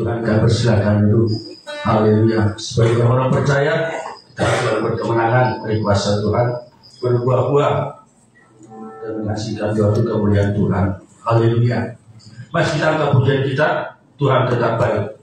Tuhan, kami persilakan dulu. Haleluya. Sebagai orang percaya, kita selalu berkemenangan dari kuasa Tuhan, berbuah-buah dan menghasilkan suatu kemuliaan Tuhan. Haleluya. Mas kita angkat pujian kita, Tuhan tetap baik.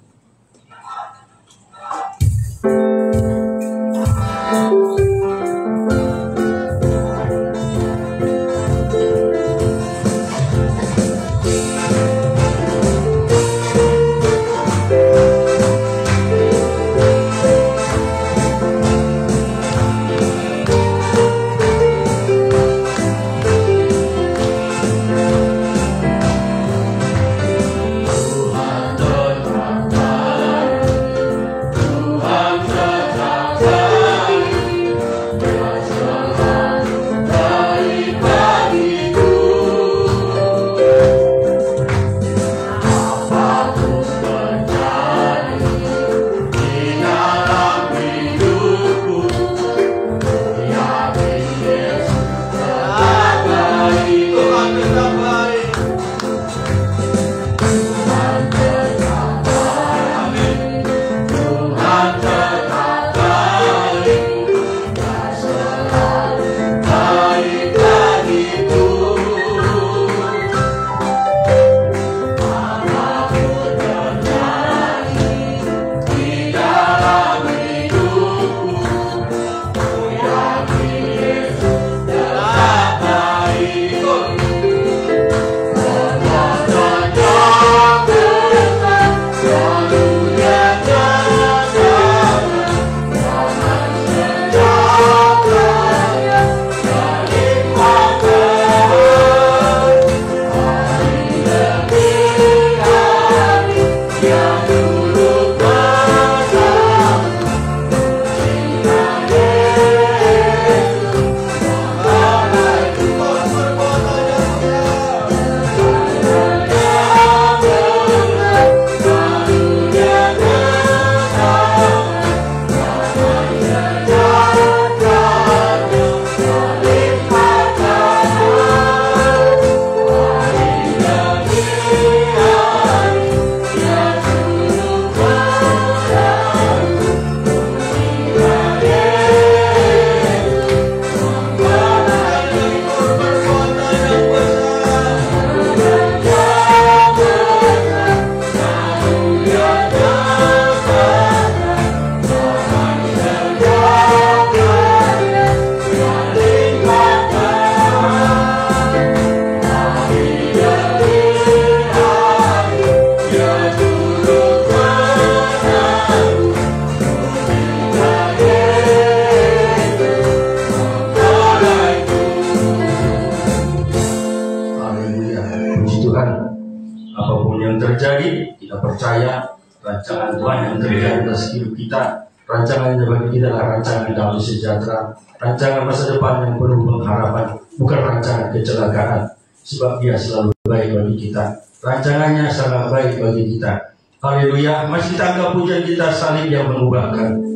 Rancangannya bagi kita adalah rancangan damai sejahtera, rancangan masa depan yang penuh pengharapan, bukan rancangan kecelakaan, sebab Dia selalu baik bagi kita. Rancangannya sangat baik bagi kita. Haleluya. Masih kita anggap pujian kita salib yang mengubahkan.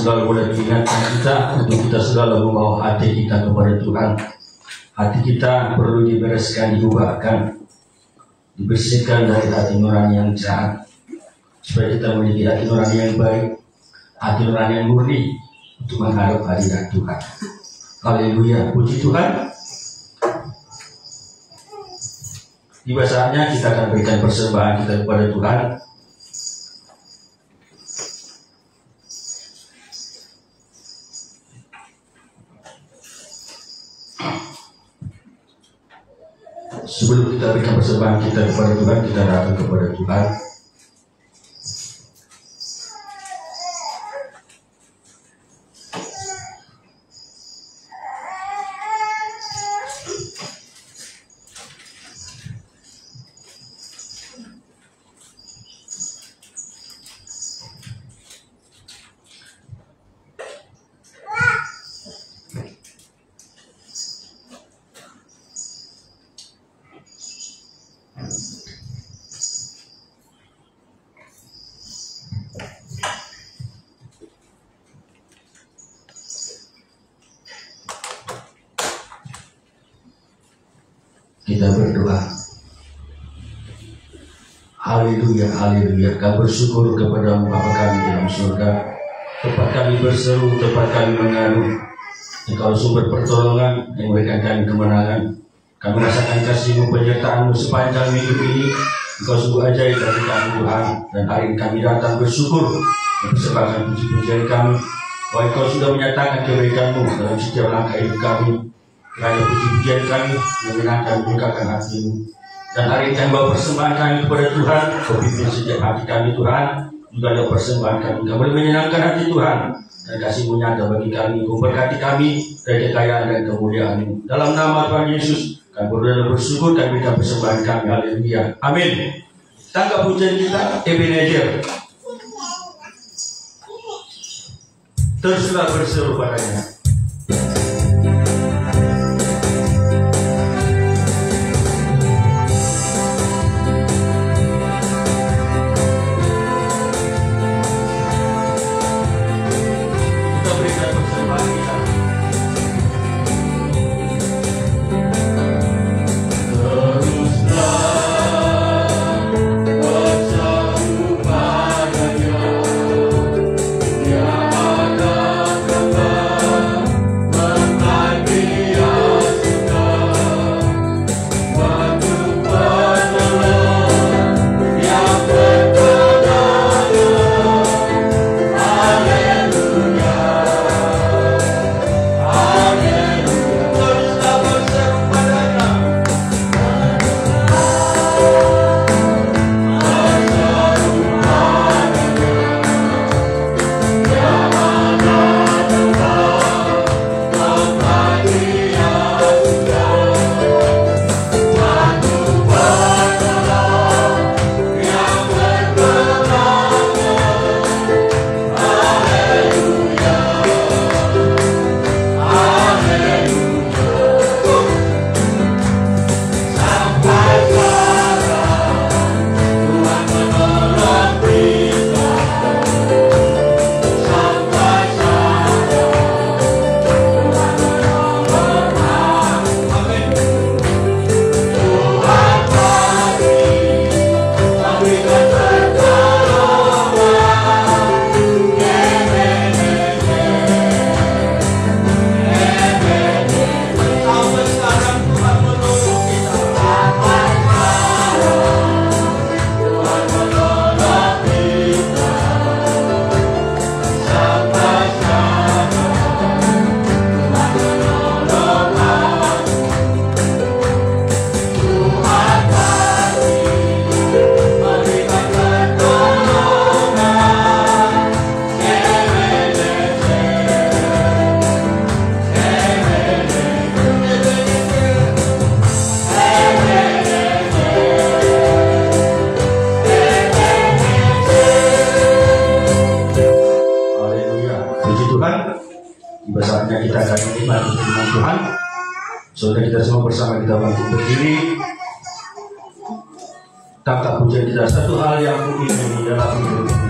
selalu boleh mengingatkan kita untuk kita selalu membawa hati kita kepada Tuhan. Hati kita perlu dibereskan, diubahkan, dibersihkan dari hati nurani yang jahat, supaya kita memiliki hati nurani yang baik, hati nurani yang murni untuk menghadap hadirat Tuhan. Haleluya, puji Tuhan. Tiba saatnya kita akan berikan persembahan kita kepada Tuhan. Sebelum kita berikan persembahan kita kepada Tuhan, kita datang kepada Tuhan. Kita berdoa. Haleluya, haleluya. Kami bersyukur kepada Bapa kami dalam surga. Tempat kami berseru, tempat kami mengadu. Engkau sumber pertolongan yang memberikan kami kemenangan. Kami merasakan kasih-Mu, penyertaan-Mu sepanjang minggu ini. Engkau sungguh ajaib bagi kami Tuhan. Dan hari ini kami datang bersyukur mempersembahkan puji-pujian kami bahwa Engkau sudah menyatakan kebaikan-Mu dalam setiap langkah hidup kami. Kerana puji-pujian kami menyenangkan, membukakan hati-Mu. Dan hari ini kami bawa persembahan kami kepada Tuhan. Kau pimpin setiap hati kami Tuhan. Juga ada persembahan kami. Kau boleh menyenangkan hati Tuhan. Dan kasih-Mu nyata bagi kami. Kau berkati kami dari kekayaan dan kemuliaan-Mu. Dalam nama Tuhan Yesus, kami berdoa dan bersyukur kami berikan persembahan kami. Haleluya. Amin. Tangkap pujian kita, Ebenezer. Teruslah berseru padanya. Saudara kita semua bersama kita bangkit berdiri. Tangkap pujian kita. Satu hal yang ku ingin di dalam hidup ini,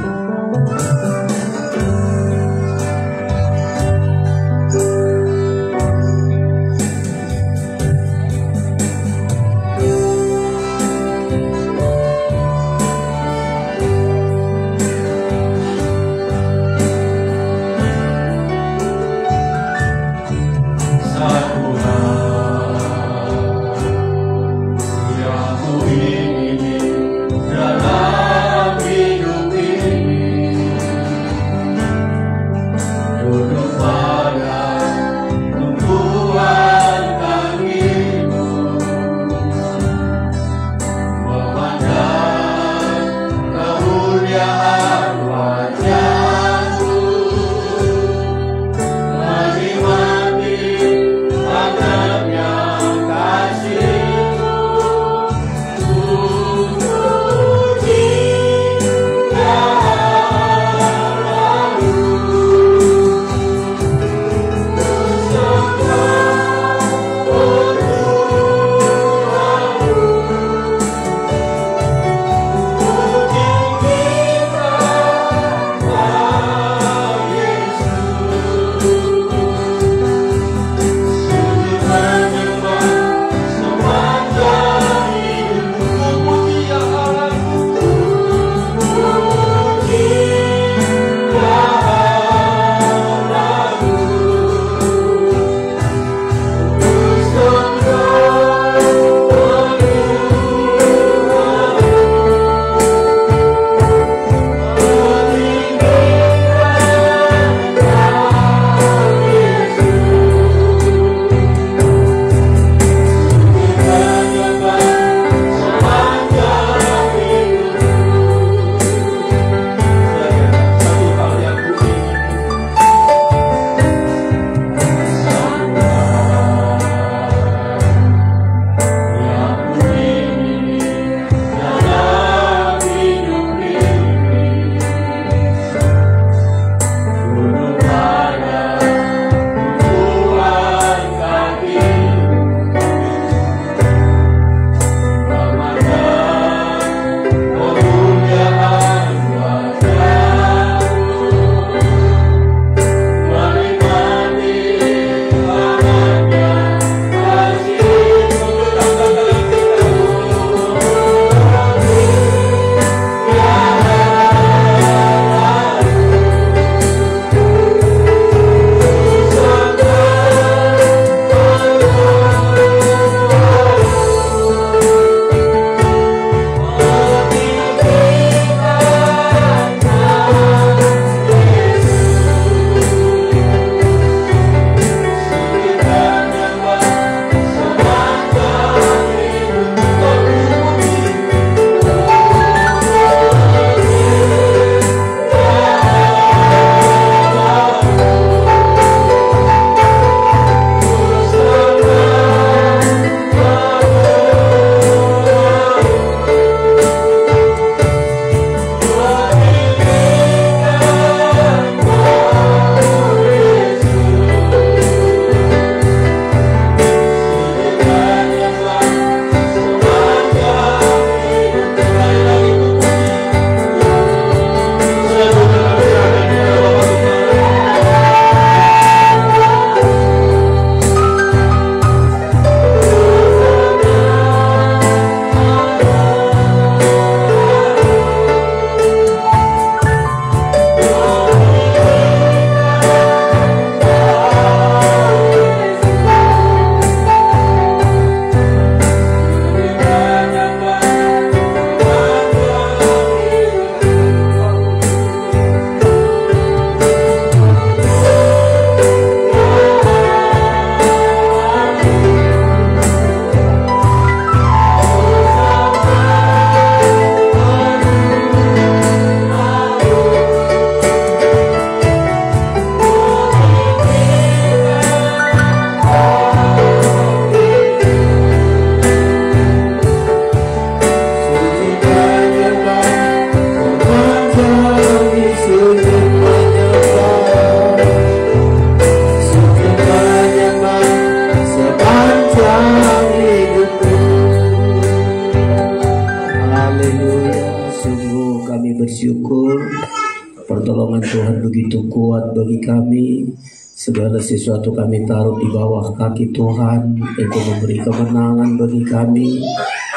begitu kuat bagi kami. Segala sesuatu kami taruh di bawah kaki Tuhan. Engkau memberi kemenangan bagi kami.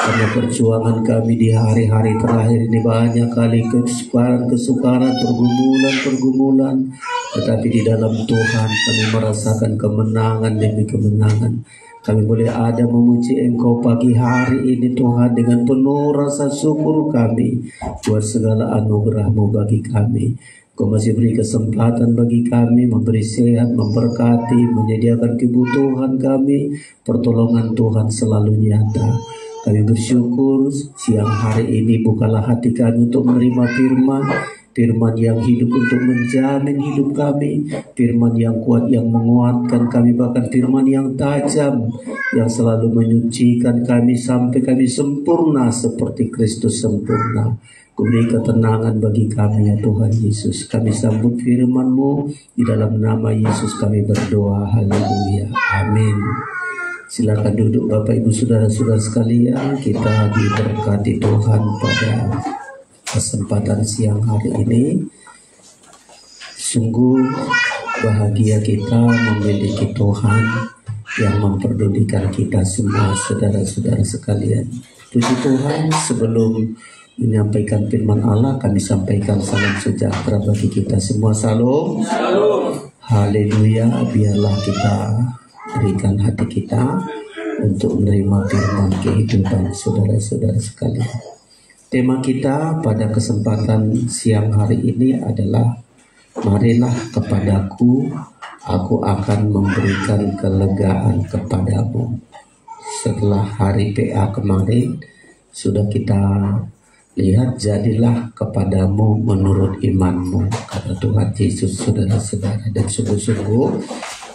Karena perjuangan kami di hari-hari terakhir ini banyak kali kesukaran, pergumulan. Tetapi di dalam Tuhan kami merasakan kemenangan demi kemenangan. Kami boleh ada memuji Engkau pagi hari ini Tuhan, dengan penuh rasa syukur kami buat segala anugerah-Mu bagi kami. Kau masih beri kesempatan bagi kami, memberi sehat, memberkati, menyediakan kebutuhan kami. Pertolongan Tuhan selalu nyata. Kami bersyukur siang hari ini bukalah hati kami untuk menerima firman yang hidup untuk menjamin hidup kami, firman yang kuat yang menguatkan kami, bahkan firman yang tajam yang selalu menyucikan kami sampai kami sempurna seperti Kristus sempurna. Beri ketenangan bagi kami ya Tuhan Yesus. Kami sambut firman-Mu, di dalam nama Yesus kami berdoa. Haleluya. Amin. Silakan duduk Bapak Ibu Saudara-saudara sekalian. Kita diberkati Tuhan pada kesempatan siang hari ini. Sungguh bahagia kita memiliki Tuhan yang memperdulikan kita semua saudara-saudara sekalian. Puji Tuhan, sebelum menyampaikan firman Allah, kami sampaikan salam sejahtera bagi kita semua. Salam. Haleluya. Biarlah kita berikan hati kita untuk menerima firman kehidupan saudara-saudara sekalian. Tema kita pada kesempatan siang hari ini adalah marilah kepadaku, aku akan memberikan kelegaan kepadamu. Setelah hari PA kemarin sudah kita lihat, jadilah kepadamu menurut imanmu, kata Tuhan Yesus saudara-saudara. Dan sungguh-sungguh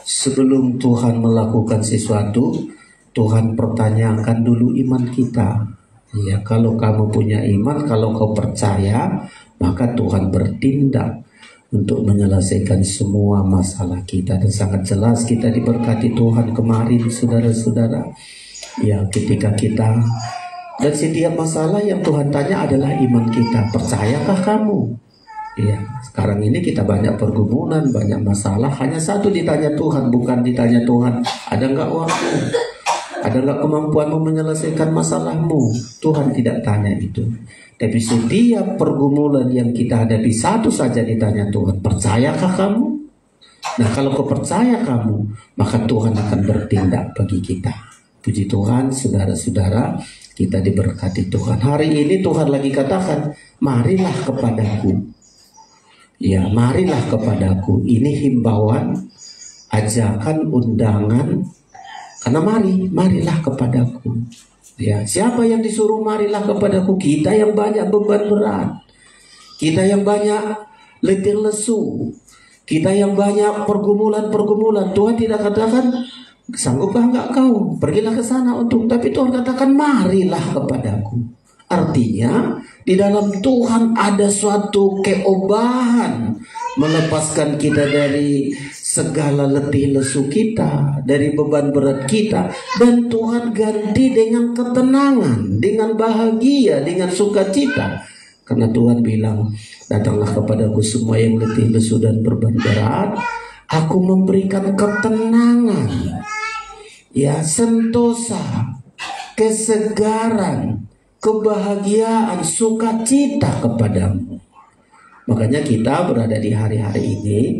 sebelum Tuhan melakukan sesuatu, Tuhan pertanyakan dulu iman kita. Ya, kalau kamu punya iman, kalau kau percaya, maka Tuhan bertindak untuk menyelesaikan semua masalah kita. Dan sangat jelas kita diberkati Tuhan kemarin saudara-saudara. Ya, ketika kita, dan setiap masalah yang Tuhan tanya adalah iman kita. Percayakah kamu? Ya, sekarang ini kita banyak pergumulan, banyak masalah. Hanya satu ditanya Tuhan, bukan ditanya Tuhan, ada enggak waktu? Ada enggak kemampuanmu menyelesaikan masalahmu? Tuhan tidak tanya itu. Tapi setiap pergumulan yang kita hadapi, satu saja ditanya Tuhan, percayakah kamu? Nah, kalau kau percaya kamu, maka Tuhan akan bertindak bagi kita. Puji Tuhan, saudara-saudara, kita diberkati Tuhan. Hari ini Tuhan lagi katakan, marilah kepadaku. Ya, marilah kepadaku. Ini himbauan, ajakan, undangan. Karena marilah kepadaku. Ya, siapa yang disuruh marilah kepadaku? Kita yang banyak beban berat. Kita yang banyak letih lesu. Kita yang banyak pergumulan. Tuhan tidak katakan, sanggupkah enggak kau? Pergilah ke sana untuk. Tapi Tuhan katakan, marilah kepadaku. Artinya, di dalam Tuhan ada suatu keobahan, melepaskan kita dari segala letih lesu kita, dari beban berat kita, dan Tuhan ganti dengan ketenangan, dengan bahagia, dengan sukacita. Karena Tuhan bilang, datanglah kepadaku semua yang letih lesu dan beban berat, aku memberikan ketenangan, ya, sentosa, kesegaran, kebahagiaan, sukacita kepadamu. Makanya kita berada di hari-hari ini,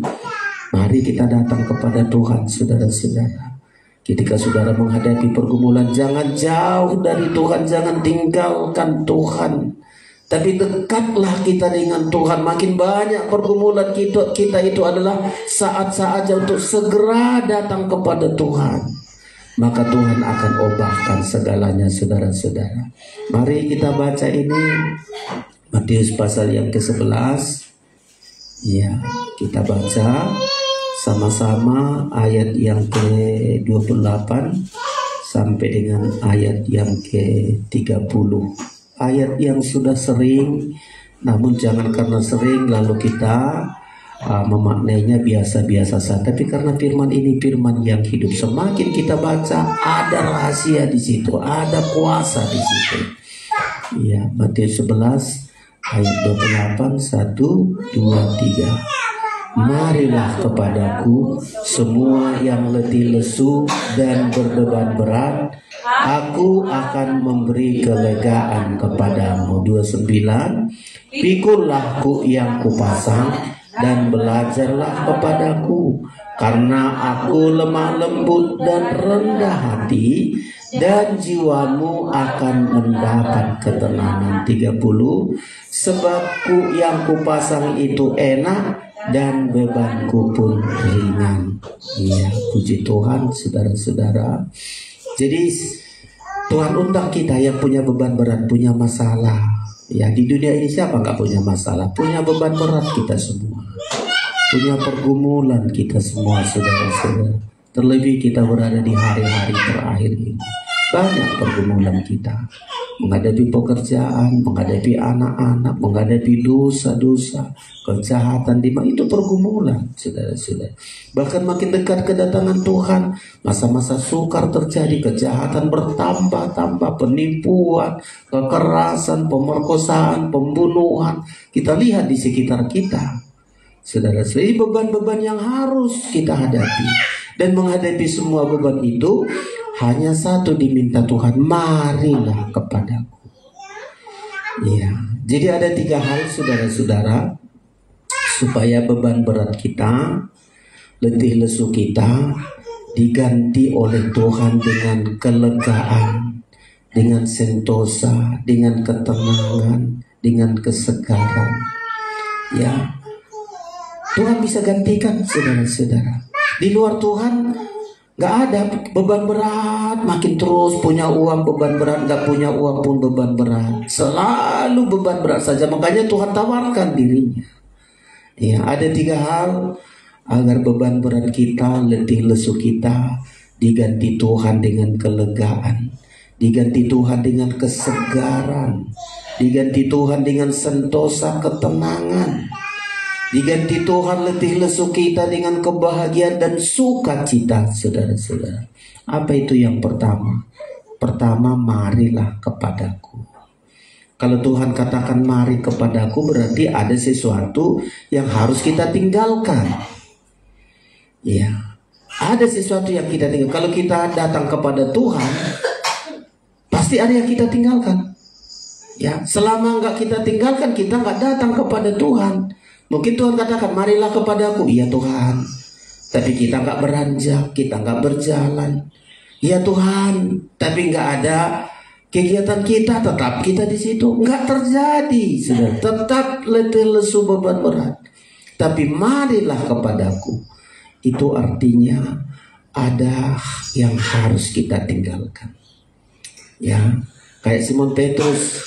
mari kita datang kepada Tuhan saudara-saudara. Ketika saudara menghadapi pergumulan, jangan jauh dari Tuhan, jangan tinggalkan Tuhan, tapi dekatlah kita dengan Tuhan. Makin banyak pergumulan kita itu adalah saat-saatnya untuk segera datang kepada Tuhan. Maka Tuhan akan obahkan segalanya saudara-saudara. Mari kita baca ini, Matius pasal yang ke-11. Ya, kita baca sama-sama ayat yang ke-28 sampai dengan ayat yang ke-30. Ayat yang sudah sering, namun jangan karena sering lalu kita memaknainya biasa-biasa saja. Tapi karena firman ini firman yang hidup, semakin kita baca ada rahasia di situ, ada kuasa di situ. Ya, Matius 11 ayat 28, 1, 2, 3. marilah kepadaku semua yang letih lesu dan berbeban berat, aku akan memberi kelegaan kepadamu. 29. Pikullah yang kupasang dan belajarlah kepadaku, karena aku lemah lembut dan rendah hati, dan jiwamu akan mendapat ketenangan. 30. Sebab yang kupasang itu enak dan bebanku pun ringan. Iya, puji Tuhan saudara-saudara. Jadi Tuhan undang kita yang punya beban berat, punya masalah. Ya, di dunia ini siapa nggak punya masalah? Punya beban berat kita semua, punya pergumulan kita semua, saudara-saudara. Terlebih kita berada di hari-hari terakhir ini, banyak pergumulan kita, menghadapi pekerjaan, menghadapi anak-anak, menghadapi dosa-dosa, kejahatan, itu pergumulan, saudara-saudara. Bahkan makin dekat kedatangan Tuhan, masa-masa sukar terjadi, kejahatan bertambah-tambah, penipuan, kekerasan, pemerkosaan, pembunuhan, kita lihat di sekitar kita, saudara-saudara. Beban-beban yang harus kita hadapi, dan menghadapi semua beban itu hanya satu diminta Tuhan, marilah kepadaku. Ya, jadi ada 3 hal saudara-saudara supaya beban berat kita, letih lesu kita diganti oleh Tuhan dengan kelegaan, dengan sentosa, dengan ketenangan, dengan kesegaran. Ya, Tuhan bisa gantikan saudara-saudara. Di luar Tuhan gak ada beban berat, makin terus punya uang beban berat, gak punya uang pun beban berat, selalu beban berat saja. Makanya Tuhan tawarkan dirinya. Ya, ada 3 hal agar beban berat kita, letih lesu kita diganti Tuhan dengan kelegaan, diganti Tuhan dengan kesegaran, diganti Tuhan dengan sentosa ketenangan, diganti Tuhan letih lesu kita dengan kebahagiaan dan sukacita, saudara-saudara. Apa itu yang pertama? Pertama, marilah kepadaku. Kalau Tuhan katakan mari kepadaku, berarti ada sesuatu yang harus kita tinggalkan. Ya, ada sesuatu yang kita tinggalkan. Kalau kita datang kepada Tuhan, pasti ada yang kita tinggalkan. Ya, selama nggak kita tinggalkan, kita nggak datang kepada Tuhan. Mungkin Tuhan katakan marilah kepadaku, iya Tuhan, tapi kita nggak beranjak, kita nggak berjalan. Iya Tuhan, tapi nggak ada kegiatan kita, tetap kita di situ, nggak terjadi, sudah tetap letih lesu beban berat. Tapi marilah kepadaku, itu artinya ada yang harus kita tinggalkan. Ya, kayak Simon Petrus.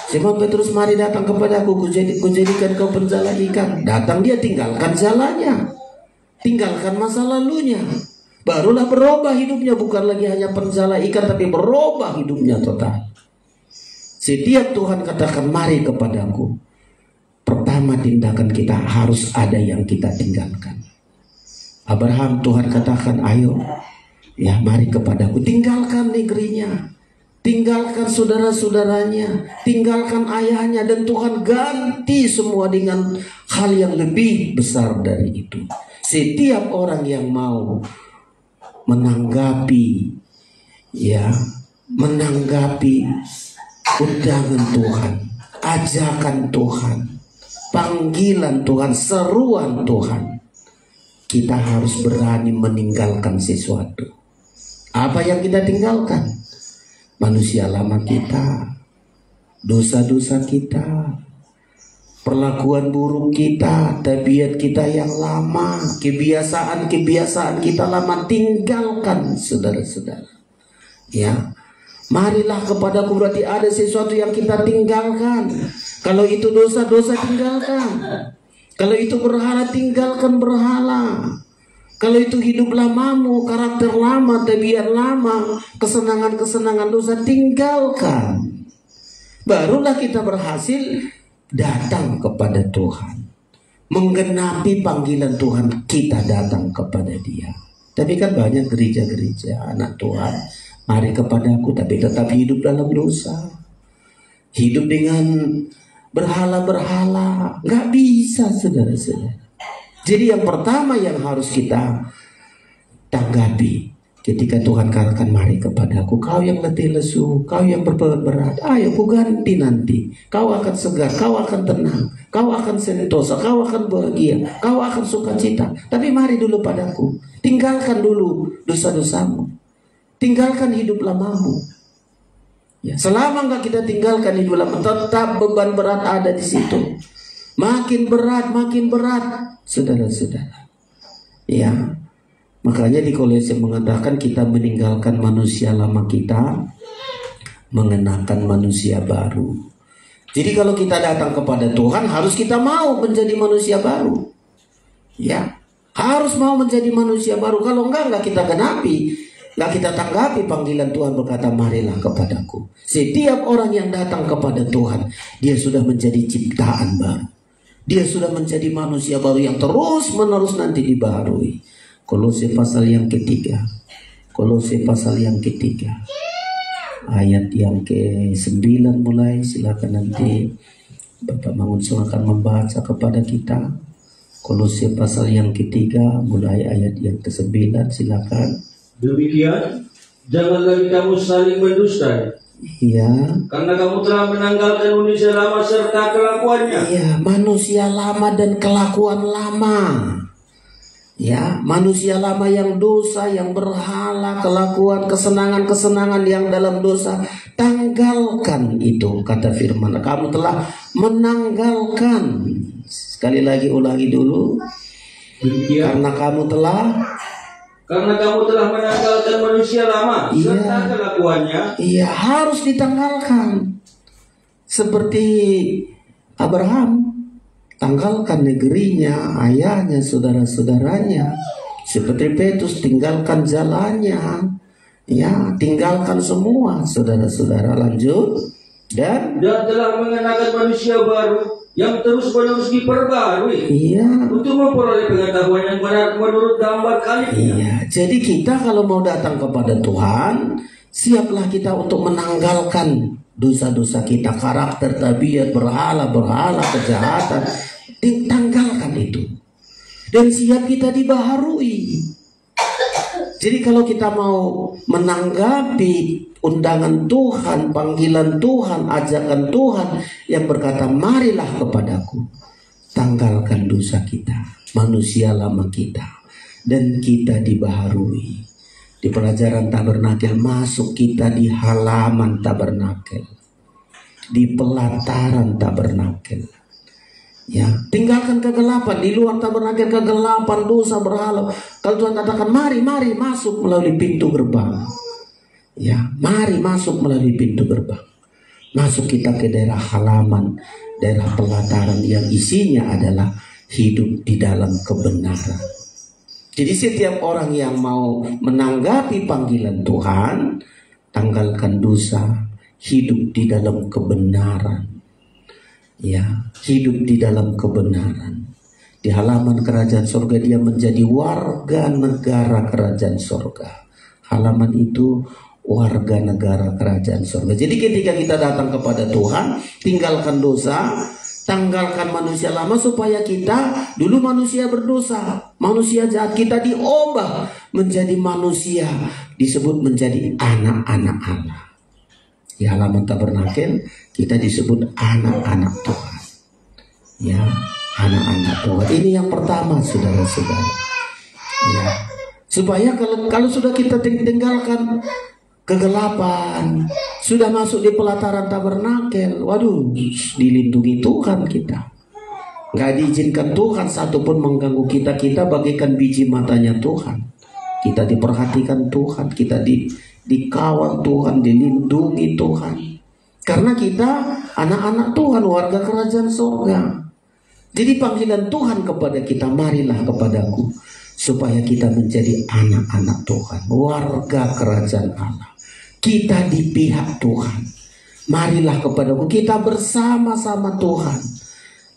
Simon Petrus, mari datang kepadaku, kujadikan kau penjala ikan. Datang dia, tinggalkan jalannya, tinggalkan masa lalunya, barulah berubah hidupnya. Bukan lagi hanya penjala ikan, tapi berubah hidupnya total. Setiap Tuhan katakan mari kepadaku, pertama tindakan kita harus ada yang kita tinggalkan. Abraham, Tuhan katakan ayo, ya mari kepadaku, tinggalkan negerinya, tinggalkan saudara-saudaranya, tinggalkan ayahnya, dan Tuhan ganti semua dengan hal yang lebih besar dari itu. Setiap orang yang mau menanggapi, ya, menanggapi undangan Tuhan, ajakan Tuhan, panggilan Tuhan, seruan Tuhan, kita harus berani meninggalkan sesuatu. Apa yang kita tinggalkan? Manusia lama kita, dosa-dosa kita, perlakuan buruk kita, tabiat kita yang lama, kebiasaan-kebiasaan kita lama, tinggalkan saudara-saudara. Ya, marilah kepadaku berarti ada sesuatu yang kita tinggalkan. Kalau itu dosa-dosa, tinggalkan. Kalau itu berhala, tinggalkan berhala. Kalau itu hidup lamamu, karakter lama, tabiat lama, kesenangan-kesenangan dosa, tinggalkan. Barulah kita berhasil datang kepada Tuhan, menggenapi panggilan Tuhan, kita datang kepada Dia. Tapi kan banyak gereja-gereja anak Tuhan, mari kepadaku, tapi tetap hidup dalam dosa, hidup dengan berhala-berhala. Nggak bisa, saudara-saudara. Jadi yang pertama yang harus kita tanggapi ketika Tuhan katakan, mari kepadaku kau yang letih lesu, kau yang berbeban berat, ayo ku ganti nanti. Kau akan segar, kau akan tenang, kau akan sentosa, kau akan bahagia, kau akan sukacita. Tapi mari dulu padaku, tinggalkan dulu dosa-dosamu, tinggalkan hidup lamamu. Ya, selama enggak kita tinggalkan hidup lama, tetap beban berat ada di situ. Makin berat, saudara-saudara. Ya, makanya di Kolose mengatakan kita meninggalkan manusia lama kita, mengenakan manusia baru. Jadi kalau kita datang kepada Tuhan, harus kita mau menjadi manusia baru. Ya, harus mau menjadi manusia baru. Kalau enggak kita genapi, enggak kita tanggapi panggilan Tuhan berkata, marilah kepadaku. Setiap orang yang datang kepada Tuhan, dia sudah menjadi ciptaan baru. Dia sudah menjadi manusia baru yang terus menerus nanti dibaharui. Kolose pasal yang ketiga. Kolose pasal yang ketiga. Ayat yang ke-9 mulai. Silakan nanti Bapak Mangunso akan membaca kepada kita. Kolose pasal yang ketiga mulai ayat yang ke-9. Silakan. Demikian, jangan lagi kamu saling mendustai. Iya. Karena kamu telah menanggalkan manusia lama serta kelakuannya. Iya, manusia lama dan kelakuan lama. Ya, manusia lama yang dosa, yang berhala, kelakuan, kesenangan-kesenangan yang dalam dosa, tanggalkan itu, kata firman. Kamu telah menanggalkan. Sekali lagi ulangi dulu. Demikian. Karena kamu telah menanggalkan manusia lama serta kelakuannya. Iya, harus ditanggalkan. Seperti Abraham, tanggalkan negerinya, ayahnya, saudara-saudaranya. Seperti Petrus, tinggalkan jalannya. Ya, tinggalkan semua, saudara-saudara. Lanjut. Dan telah mengenakan manusia baru yang terus-menerus diperbarui. Iya. Untuk memperoleh pengetahuan yang benar menurut gambar kalinya. Iya. Jadi kita kalau mau datang kepada Tuhan, siaplah kita untuk menanggalkan dosa-dosa kita, karakter, tabiat, berhala, kejahatan. Ditanggalkan itu. Dan siap kita dibaharui. Jadi kalau kita mau menanggapi undangan Tuhan, panggilan Tuhan, ajakan Tuhan yang berkata, marilah kepadaku, tanggalkan dosa kita, manusia lama kita, dan kita dibaharui. Di pelajaran tabernakel, masuk kita di halaman tabernakel, di pelataran tabernakel. Ya, tinggalkan kegelapan. Di luar tabernakel kegelapan, dosa, berhala. Kalau Tuhan katakan mari masuk melalui pintu gerbang. Ya, mari masuk melalui pintu gerbang. Masuk kita ke daerah halaman, daerah pelataran yang isinya adalah hidup di dalam kebenaran. Jadi setiap orang yang mau menanggapi panggilan Tuhan, tanggalkan dosa, hidup di dalam kebenaran. Ya, hidup di dalam kebenaran. Di halaman kerajaan sorga dia menjadi warga negara kerajaan sorga. Halaman itu warga negara kerajaan sorga. Jadi ketika kita datang kepada Tuhan, tinggalkan dosa, tanggalkan manusia lama, supaya kita dulu manusia berdosa, manusia jahat, kita diubah menjadi manusia, disebut menjadi anak-anak Allah. Di halaman tabernakel kita disebut anak-anak Tuhan. Ya, anak-anak Tuhan. Ini yang pertama, saudara-saudara. Ya, supaya kalau sudah kita tinggalkan kegelapan, sudah masuk di pelataran tabernakel, waduh, dilindungi Tuhan kita. Gak diizinkan Tuhan satupun mengganggu kita. Kita bagaikan biji matanya Tuhan. Kita diperhatikan Tuhan, kita dikawal Tuhan, dilindungi Tuhan. Karena kita anak-anak Tuhan, warga kerajaan sorga. Jadi panggilan Tuhan kepada kita, marilah kepadaku, supaya kita menjadi anak-anak Tuhan, warga kerajaan Allah. Kita di pihak Tuhan. Marilah kepadaku, kita bersama-sama Tuhan.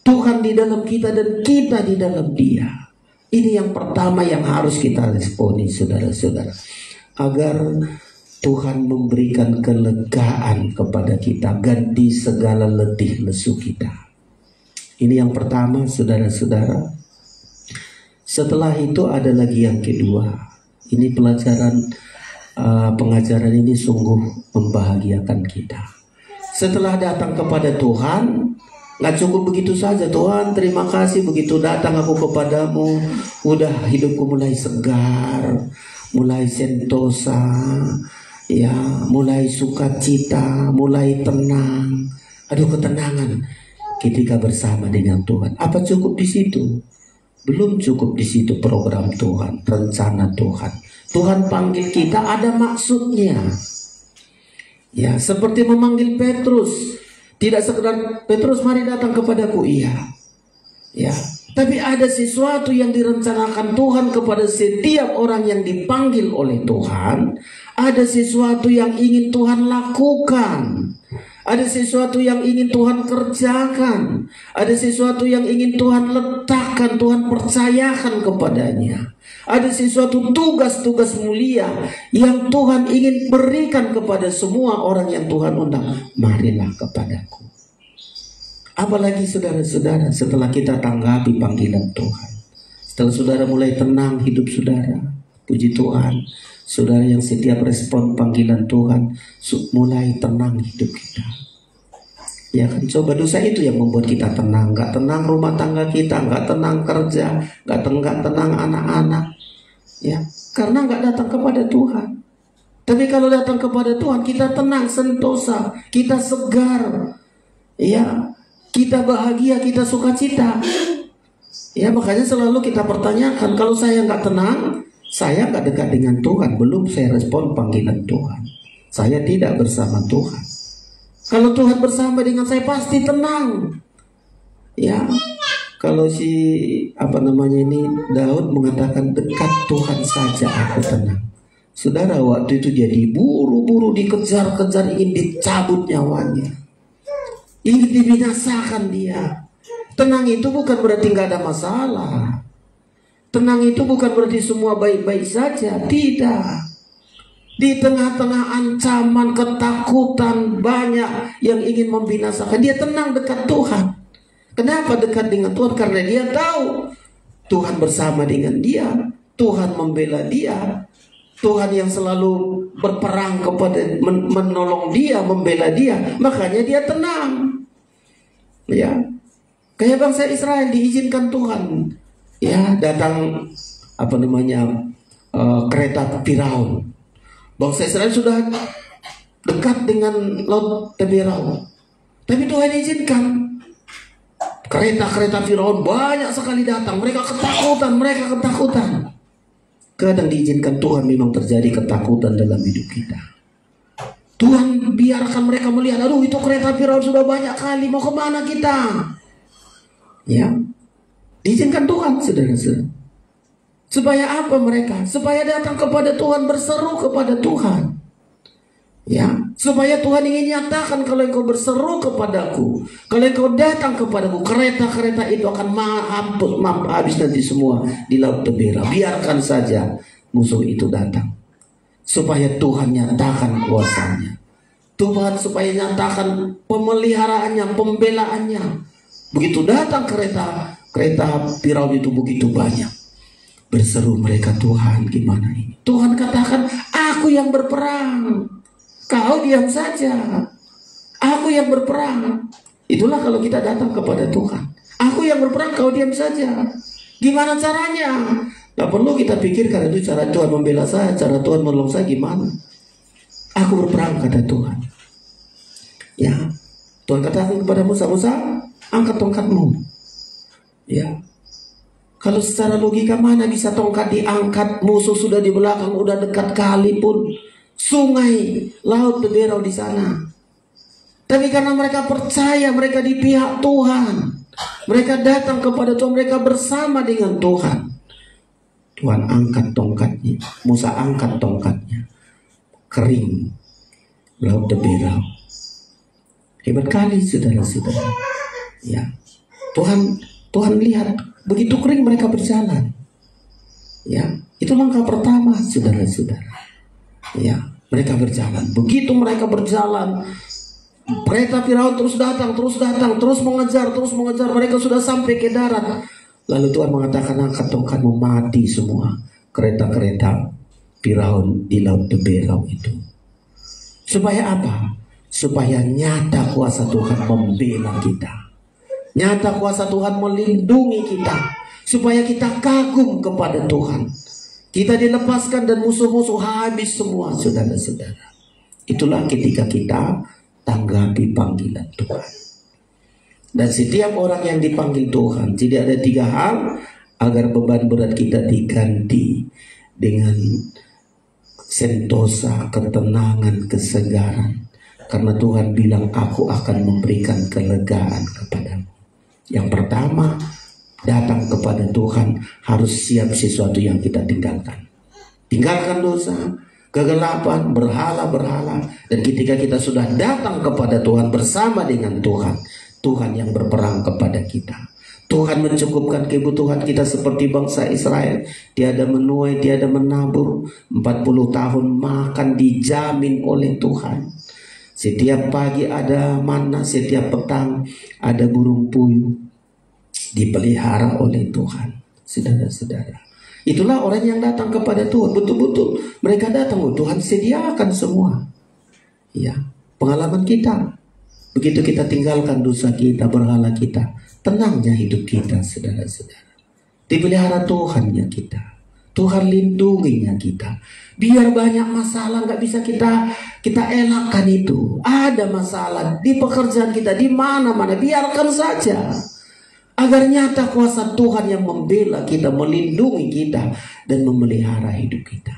Tuhan di dalam kita dan kita di dalam Dia. Ini yang pertama yang harus kita responi, saudara-saudara, agar Tuhan memberikan kelegaan kepada kita, ganti segala letih lesu kita. Ini yang pertama, saudara-saudara. Setelah itu ada lagi yang kedua. Ini pengajaran ini sungguh membahagiakan kita. Setelah datang kepada Tuhan, nggak cukup begitu saja. Tuhan, terima kasih begitu datang aku kepadamu, udah hidupku mulai segar, mulai sentosa, ya, mulai sukacita, mulai tenang. Aduh, ketenangan ketika bersama dengan Tuhan. Apa cukup di situ? Belum cukup di situ program Tuhan, rencana Tuhan. Tuhan panggil kita ada maksudnya. Ya, seperti memanggil Petrus. Tidak sekedar Petrus mari datang kepadaku, iya. Ya, tapi ada sesuatu yang direncanakan Tuhan kepada setiap orang yang dipanggil oleh Tuhan. Ada sesuatu yang ingin Tuhan lakukan. Ada sesuatu yang ingin Tuhan kerjakan. Ada sesuatu yang ingin Tuhan letakkan, Tuhan percayakan kepadanya. Ada sesuatu tugas-tugas mulia yang Tuhan ingin berikan kepada semua orang yang Tuhan undang. Marilah kepadaku. Apalagi saudara-saudara, setelah kita tanggapi panggilan Tuhan, setelah saudara mulai tenang hidup saudara, puji Tuhan, saudara yang setiap respon panggilan Tuhan mulai tenang hidup kita. Ya kan, coba dosa itu yang membuat kita tenang. Gak tenang rumah tangga kita, gak tenang kerja, gak tenang anak-anak. Ya, karena gak datang kepada Tuhan. Tapi kalau datang kepada Tuhan, kita tenang, sentosa, kita segar, ya, kita bahagia, kita sukacita. Ya, makanya selalu kita pertanyakan, kalau saya gak tenang, saya gak dekat dengan Tuhan, belum saya respon panggilan Tuhan. Saya tidak bersama Tuhan. Kalau Tuhan bersama dengan saya pasti tenang. Ya, kalau Daud mengatakan dekat Tuhan saja aku tenang. Saudara, waktu itu jadi buru-buru dikejar-kejar, ingin dicabut nyawanya, ingin dibinasakan dia. Tenang itu bukan berarti nggak ada masalah. Tenang itu bukan berarti semua baik-baik saja. Tidak. Di tengah-tengah ancaman, ketakutan, banyak yang ingin membinasakan, dia tenang dekat Tuhan. Kenapa dekat dengan Tuhan? Karena dia tahu Tuhan bersama dengan dia, Tuhan membela dia, Tuhan yang selalu berperang kepada, menolong dia, membela dia. Makanya dia tenang. Ya, kayak bangsa Israel diizinkan Tuhan, ya, datang kereta Firaun. Bangsa Israel sudah dekat dengan Laut Teberau, tapi Tuhan izinkan kereta-kereta Firaun banyak sekali datang. Mereka ketakutan. Kadang diizinkan Tuhan, memang terjadi ketakutan dalam hidup kita. Tuhan biarkan mereka melihat, aduh itu kereta Firaun sudah banyak kali, mau kemana kita? Ya, diizinkan Tuhan, saudara-saudara. Supaya apa mereka? Supaya datang kepada Tuhan, berseru kepada Tuhan. Ya, supaya Tuhan ingin nyatakan, kalau engkau berseru kepadaku, kalau engkau datang kepadaku, kereta-kereta itu akan habis nanti semua di Laut Teberau. Biarkan saja musuh itu datang. Supaya Tuhan nyatakan kuasanya. Tuhan supaya nyatakan pemeliharaannya, pembelaannya. Begitu datang kereta Firaun itu begitu banyak. Berseru mereka, Tuhan gimana ini? Tuhan katakan, aku yang berperang, kau diam saja. Aku yang berperang. Itulah kalau kita datang kepada Tuhan. Aku yang berperang, kau diam saja. Gimana caranya? Gak perlu kita pikirkan itu cara Tuhan membela saya, cara Tuhan menolong saya gimana. Aku berperang, kata Tuhan. Ya, Tuhan katakan kepada Musa, angkat tongkatmu. Ya. Kalau secara logika mana bisa tongkat diangkat, musuh sudah di belakang, udah dekat kali pun, sungai, Laut Teberau di sana. Tapi karena mereka percaya mereka di pihak Tuhan, mereka datang kepada Tuhan, mereka bersama dengan Tuhan. Tuhan angkat tongkatnya, Musa angkat tongkatnya, kering Laut Teberau. Hebat kali saudara-saudara. Ya, Tuhan lihat. Begitu kering mereka berjalan. Ya, itu langkah pertama, saudara-saudara. Ya, mereka berjalan. Begitu mereka berjalan, kereta Firaun terus datang, terus mengejar. Mereka sudah sampai ke darat. Lalu Tuhan mengatakan angkat tongkatmu, mati semua kereta-kereta Firaun di laut Teberau itu. Supaya apa? Supaya nyata kuasa Tuhan membela kita, nyata kuasa Tuhan melindungi kita, supaya kita kagum kepada Tuhan. Kita dilepaskan dan musuh-musuh habis semua, saudara-saudara. Itulah ketika kita tanggapi panggilan Tuhan. Dan setiap orang yang dipanggil Tuhan, tidak ada 3 hal agar beban berat kita diganti dengan sentosa, ketenangan, kesegaran. Karena Tuhan bilang, aku akan memberikan kelegaan kepadamu. Yang pertama, datang kepada Tuhan harus siap sesuatu yang kita tinggalkan. Tinggalkan dosa, kegelapan, berhala-berhala. Dan ketika kita sudah datang kepada Tuhan bersama dengan Tuhan, Tuhan yang berperang kepada kita. Tuhan mencukupkan kebutuhan kita seperti bangsa Israel. Tiada menuai, tiada menabur. 40 tahun makan dijamin oleh Tuhan. Setiap pagi ada mana, setiap petang ada burung puyuh, dipelihara oleh Tuhan. Saudara-saudara, itulah orang yang datang kepada Tuhan. Betul-betul mereka datang, Tuhan sediakan semua. Ya, pengalaman kita. Begitu kita tinggalkan dosa kita, berhala kita, tenangnya hidup kita, saudara-saudara. Dipelihara Tuhannya kita, Tuhan lindunginya kita. Biar banyak masalah nggak bisa kita elakkan itu. Ada masalah di pekerjaan kita, di mana-mana, biarkan saja. Agar nyata kuasa Tuhan yang membela kita, melindungi kita, dan memelihara hidup kita.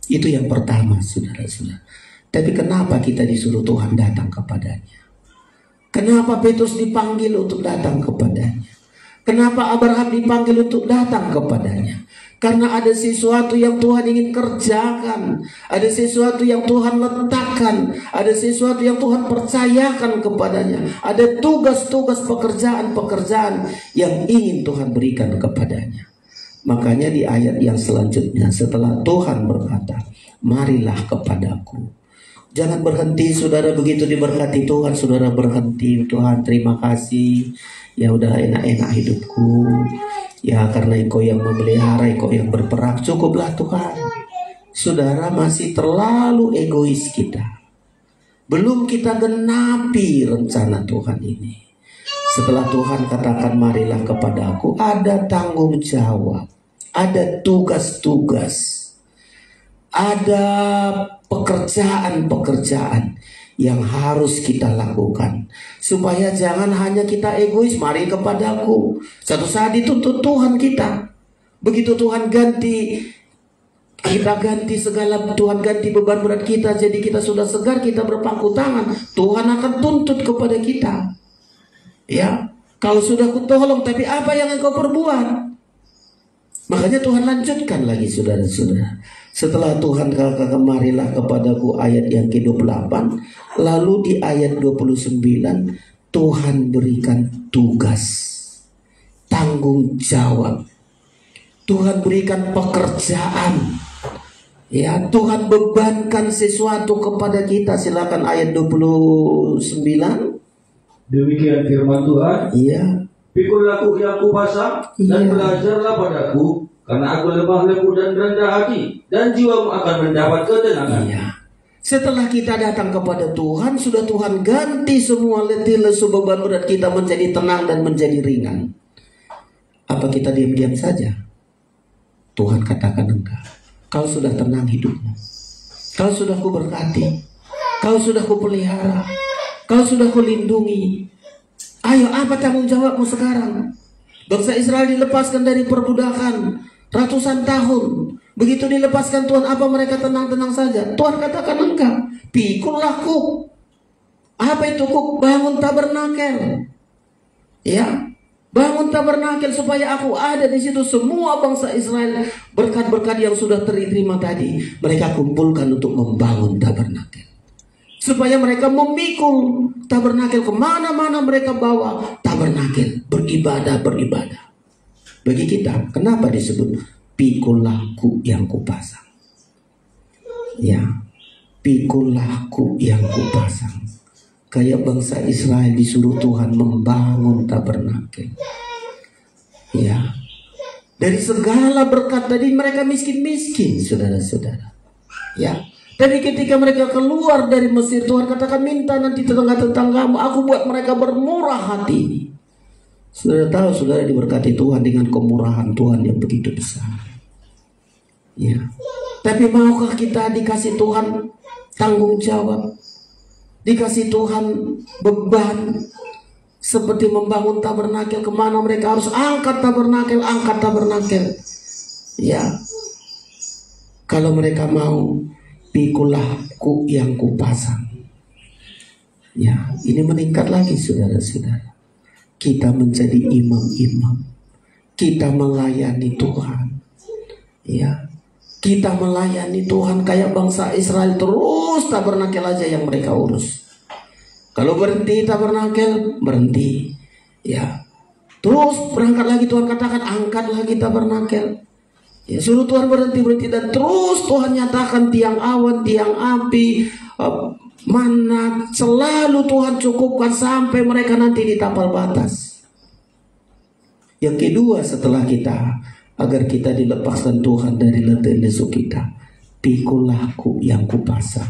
Itu yang pertama, saudara-saudara. Tapi kenapa kita disuruh Tuhan datang kepadanya? Kenapa Petrus dipanggil untuk datang kepadanya? Kenapa Abraham dipanggil untuk datang kepadanya? Karena ada sesuatu yang Tuhan ingin kerjakan, ada sesuatu yang Tuhan letakkan, ada sesuatu yang Tuhan percayakan kepadanya, ada tugas-tugas pekerjaan-pekerjaan yang ingin Tuhan berikan kepadanya. Makanya di ayat yang selanjutnya, setelah Tuhan berkata, marilah kepadaku. Jangan berhenti, saudara. Begitu diberkati Tuhan, saudara berhenti. Tuhan, terima kasih, ya udah enak-enak hidupku. Ya karena Engkau yang memelihara, Engkau yang berperang, cukuplah Tuhan. Saudara, masih terlalu egois kita. Belum kita genapi rencana Tuhan ini. Setelah Tuhan katakan marilah kepadaku, ada tanggung jawab, ada tugas-tugas, ada pekerjaan-pekerjaan yang harus kita lakukan. Supaya jangan hanya kita egois, mari kepadaku. Satu saat dituntut Tuhan kita. Begitu Tuhan ganti, kita ganti segala, Tuhan ganti beban berat kita, jadi kita sudah segar, kita berpangku tangan, Tuhan akan tuntut kepada kita. Ya, kalau sudah kutolong, tapi apa yang engkau perbuat? Makanya Tuhan lanjutkan lagi, saudara-saudara. Setelah Tuhan katakan marilah kepadaku, ayat yang ke-28, lalu di ayat 29 Tuhan berikan tugas, tanggung jawab. Tuhan berikan pekerjaan. Ya, Tuhan bebankan sesuatu kepada kita. Silakan ayat 29. Demikian firman Tuhan. Iya. Pikullah aku yang kupasang dan belajarlah padaku, karena aku lemah lembut dan rendah hati, dan jiwamu akan mendapat ketenangan. Iya. Setelah kita datang kepada Tuhan, sudah Tuhan ganti semua letih lesu beban berat kita menjadi tenang dan menjadi ringan. Apa kita diam-diam saja? Tuhan katakan enggak. Kau sudah tenang hidupmu. Kau sudah kuberkati. Kau sudah kupelihara. Kau sudah kulindungi. Ayo, apa tanggung jawabmu sekarang? Bangsa Israel dilepaskan dari perbudakan ratusan tahun. Begitu dilepaskan Tuhan, apa mereka tenang-tenang saja? Tuhan katakan enggak. Pikullah kuk. Apa itu kuk? Bangun tabernakel. Ya, bangun tabernakel supaya aku ada di situ. Semua bangsa Israel, berkat-berkat yang sudah terima tadi, mereka kumpulkan untuk membangun tabernakel. Supaya mereka memikul tabernakel kemana-mana mereka bawa tabernakel, beribadah. Bagi kita, kenapa disebut pikulahku yang kupasang? Ya, pikulahku yang kupasang. Kayak bangsa Israel disuruh Tuhan membangun tabernakel. Ya, dari segala berkat, tadi mereka miskin-miskin, saudara-saudara. Ya, tapi ketika mereka keluar dari Mesir, Tuhan katakan, minta nanti tetangga-tetanggamu, aku buat mereka bermurah hati. Saudara tahu, saudara diberkati Tuhan dengan kemurahan Tuhan yang begitu besar. Ya, tapi maukah kita dikasih Tuhan tanggung jawab, dikasih Tuhan beban, seperti membangun tabernakel, kemana mereka harus angkat tabernakel. Ya, kalau mereka mau, pikulah ku yang kupasang. Ya, ini meningkat lagi, saudara-saudara. Kita menjadi imam-imam, kita melayani Tuhan. Ya, kita melayani Tuhan kayak bangsa Israel, terus tabernakel aja yang mereka urus. Kalau berhenti tabernakel, berhenti. Ya, terus berangkat lagi, Tuhan katakan angkat lagi tabernakel. Ya, suruh Tuhan berhenti, dan terus Tuhan nyatakan tiang awan, tiang api, mana selalu Tuhan cukupkan sampai mereka nanti di tapal batas. Yang kedua, setelah kita, agar kita dilepaskan Tuhan dari letih lesu kita, pikulah ku yang kupasang.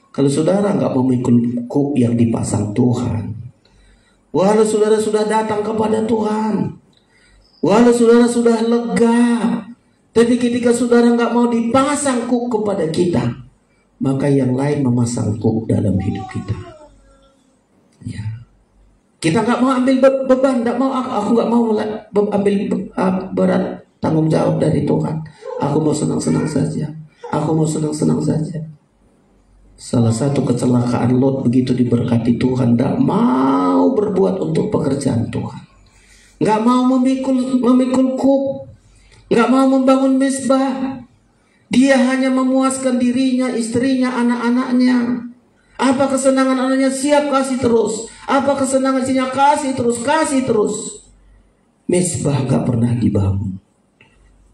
Kalau saudara nggak memikul kuk yang dipasang Tuhan, walau saudara sudah datang kepada Tuhan, walau saudara sudah lega, tapi ketika saudara nggak mau dipasang kuk kepada kita, maka yang lain memasang kuk dalam hidup kita. Ya, kita nggak mau ambil beban, aku nggak mau ambil berat tanggung jawab dari Tuhan. Aku mau senang-senang saja. Salah satu kecelakaan Lot, begitu diberkati Tuhan, tidak mau berbuat untuk pekerjaan Tuhan, nggak mau memikul kuk, nggak mau membangun mezbah. Dia hanya memuaskan dirinya, istrinya, anak-anaknya. Apa kesenangan anaknya, siap kasih terus. Apa kesenangan istrinya, kasih terus. Mezbah nggak pernah dibangun,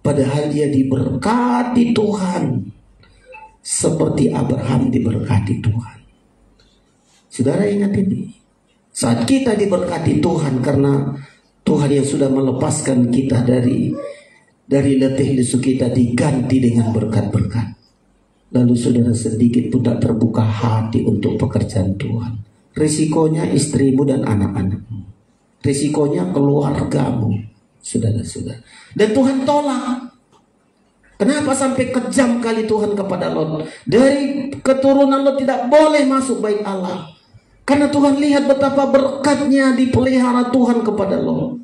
padahal dia diberkati Tuhan seperti Abraham diberkati Tuhan. Saudara ingat ini, saat kita diberkati Tuhan karena Tuhan yang sudah melepaskan kita dari letih lesu kita, diganti dengan berkat-berkat. Lalu saudara sedikit pun tak terbuka hati untuk pekerjaan Tuhan. Risikonya istrimu dan anak-anakmu, risikonya keluargamu, saudara-saudara. Dan Tuhan tolak. Kenapa sampai kejam kali Tuhan kepada Lot? Dari keturunan Lot tidak boleh masuk bait Allah, karena Tuhan lihat betapa berkatnya dipelihara Tuhan kepada Lot.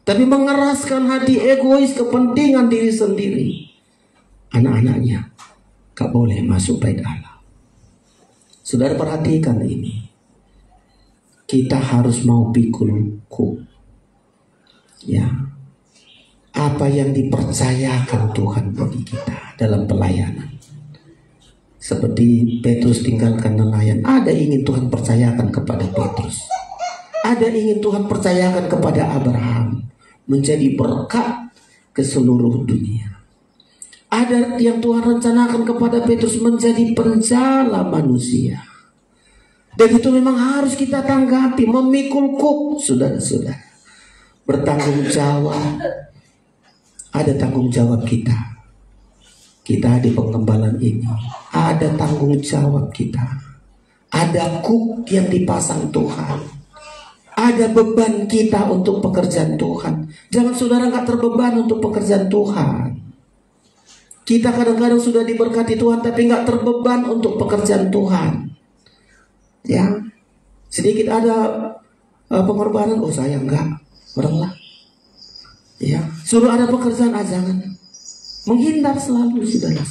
Tapi mengeraskan hati, egois, kepentingan diri sendiri, anak-anaknya gak boleh masuk bait Allah. Saudara perhatikan ini, kita harus mau pikul kuk. Ya, apa yang dipercayakan Tuhan bagi kita dalam pelayanan. Seperti Petrus tinggalkan nelayan, ada ingin Tuhan percayakan kepada Petrus, ada ingin Tuhan percayakan kepada Abraham, menjadi berkat ke seluruh dunia. Ada yang Tuhan rencanakan kepada Petrus, menjadi penjala manusia. Dan itu memang harus kita tanggapi, memikul kuk, saudara-saudara. Bertanggung jawab. Ada tanggung jawab kita. Kita di penggembalaan ini, ada tanggung jawab kita. Ada kuk yang dipasang Tuhan. Ada beban kita untuk pekerjaan Tuhan. Jangan saudara gak terbeban untuk pekerjaan Tuhan. Kita kadang-kadang sudah diberkati Tuhan, tapi gak terbeban untuk pekerjaan Tuhan. Ya, sedikit ada pengorbanan, oh saya enggak, oranglah. Ya, suruh ada pekerjaan, jangan. Menghindar selalu, saudara.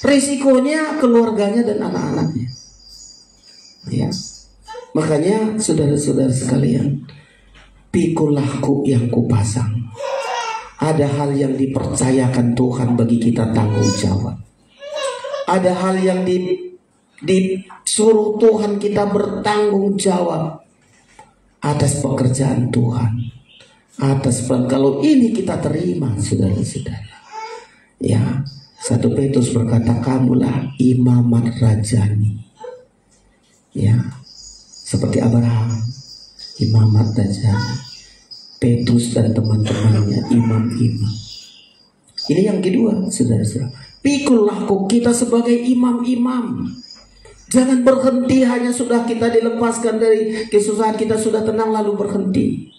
Risikonya keluarganya dan anak-anaknya. Ya, makanya saudara-saudara sekalian, pikulah kuk yang kupasang. Ada hal yang dipercayakan Tuhan bagi kita tanggung jawab. Ada hal yang disuruh Tuhan kita bertanggung jawab atas pekerjaan Tuhan. Atas peran, kalau ini kita terima, saudara-saudara. Ya, 1 Petrus berkata, kamulah imamat rajani. Ya, seperti Abraham, imamat rajani. Petrus dan teman-temannya, imam-imam. Ini yang kedua, saudara-saudara. Pikullah kuk kita sebagai imam-imam. Jangan berhenti hanya sudah kita dilepaskan dari kesusahan, kita sudah tenang lalu berhenti.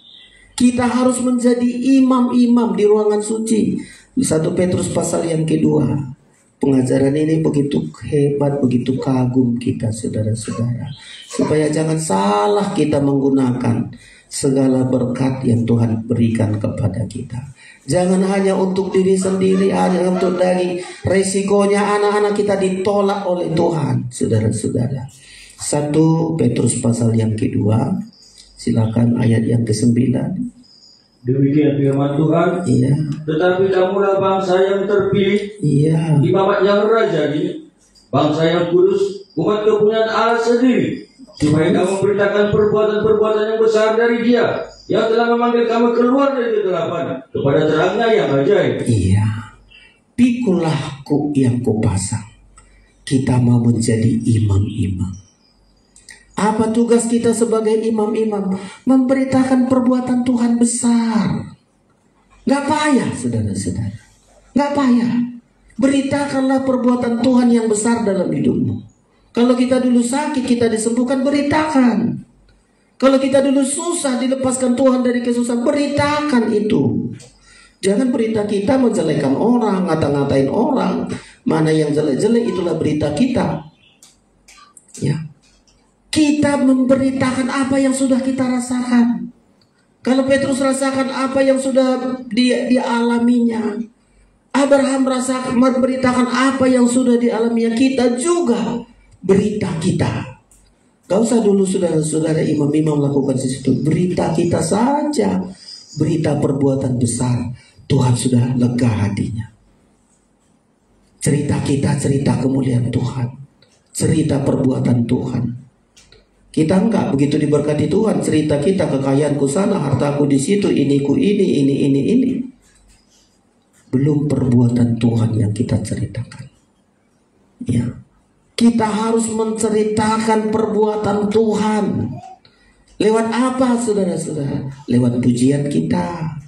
Kita harus menjadi imam-imam di ruangan suci. Di 1 Petrus pasal yang kedua. Pengajaran ini begitu hebat, begitu kagum kita, saudara-saudara. Supaya jangan salah kita menggunakan segala berkat yang Tuhan berikan kepada kita. Jangan hanya untuk diri sendiri, hanya untuk daging. Resikonya anak-anak kita ditolak oleh Tuhan, saudara-saudara. 1 Petrus pasal yang kedua. Silakan ayat yang ke-9. Demikian firman Tuhan. Iya. Tetapi kamulah bangsa yang terpilih, Iya. imamat yang rajani, bangsa yang kudus, umat kepunyaan Allah sendiri, supaya kamu memberitakan perbuatan-perbuatan yang besar dari Dia yang telah memanggil kamu keluar dari kegelapan kepada terangnya yang ajaib. Iya. Pikulah kuk yang kupasang. Kita mau menjadi imam-imam. Apa tugas kita sebagai imam-imam? Memberitakan perbuatan Tuhan besar. Gak payah, saudara-saudara. Gak payah. Beritakanlah perbuatan Tuhan yang besar dalam hidupmu. Kalau kita dulu sakit, kita disembuhkan, beritakan. Kalau kita dulu susah, dilepaskan Tuhan dari kesusahan, beritakan itu. Jangan berita kita menjelekan orang, ngata-ngatain orang. Mana yang jelek-jelek, itulah berita kita. Ya. Kita memberitakan apa yang sudah kita rasakan. Kalau Petrus rasakan apa yang sudah dialaminya, Abraham memberitakan apa yang sudah dialaminya, kita juga berita kita. Gak usah dulu saudara-saudara imam-imam melakukan sesuatu. Berita kita saja, berita perbuatan besar. Tuhan sudah lega hatinya. Cerita kita, cerita kemuliaan Tuhan, cerita perbuatan Tuhan. Kita enggak begitu diberkati Tuhan, cerita kita kekayaanku sana, hartaku di situ, ini. Belum perbuatan Tuhan yang kita ceritakan. Ya. Kita harus menceritakan perbuatan Tuhan. Lewat apa, saudara-saudara? Lewat pujian kita.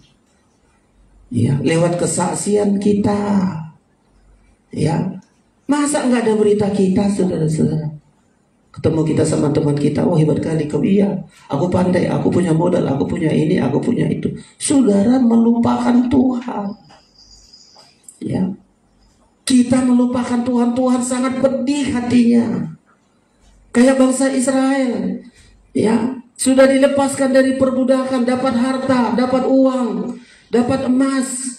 Ya, lewat kesaksian kita. Ya. Masa nggak ada berita kita, saudara-saudara? Ketemu kita sama teman kita, oh hebat kali kau, iya, aku pandai, aku punya modal, aku punya ini, aku punya itu. Saudara melupakan Tuhan. Ya. Kita melupakan Tuhan. Tuhan sangat pedih hatinya. Kayak bangsa Israel, ya, sudah dilepaskan dari perbudakan, dapat harta, dapat uang, dapat emas.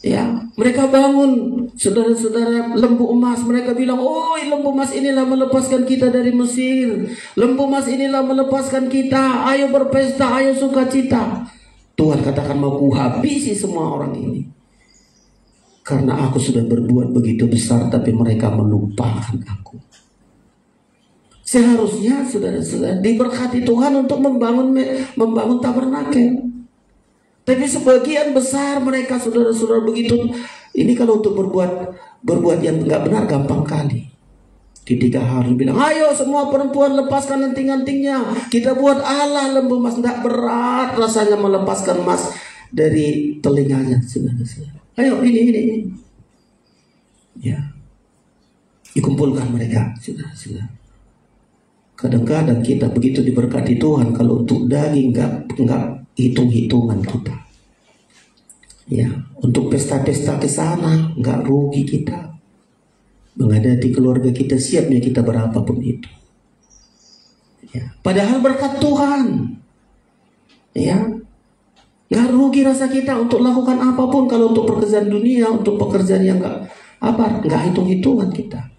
Ya, mereka bangun, saudara-saudara, lembu emas. Mereka bilang, oh lembu emas inilah melepaskan kita dari Mesir. Lembu emas inilah melepaskan kita. Ayo berpesta, ayo sukacita. Tuhan katakan, mau kuhabisi semua orang ini. Karena aku sudah berbuat begitu besar, tapi mereka melupakan aku. Seharusnya saudara-saudara diberkati Tuhan untuk membangun tabernakel. Tapi sebagian besar mereka, saudara-saudara, begitu. Ini kalau untuk berbuat yang nggak benar gampang kali. Ketika harus bilang, ayo semua perempuan lepaskan anting-antingnya, kita buat Allah lembu emas. Nggak berat rasanya melepaskan emas dari telinganya, saudara-saudara. Ayo ini. Ya, dikumpulkan mereka, saudara-saudara. Kadang-kadang kita begitu diberkati Tuhan, kalau untuk daging nggak hitung-hitungan kita. Ya, untuk pesta-pesta ke sana nggak rugi kita. Menghadapi keluarga kita, siapnya kita berapapun itu. Ya, padahal berkat Tuhan. Ya, nggak rugi rasa kita untuk lakukan apapun. Kalau untuk pekerjaan dunia, untuk pekerjaan yang nggak hitung-hitungan kita.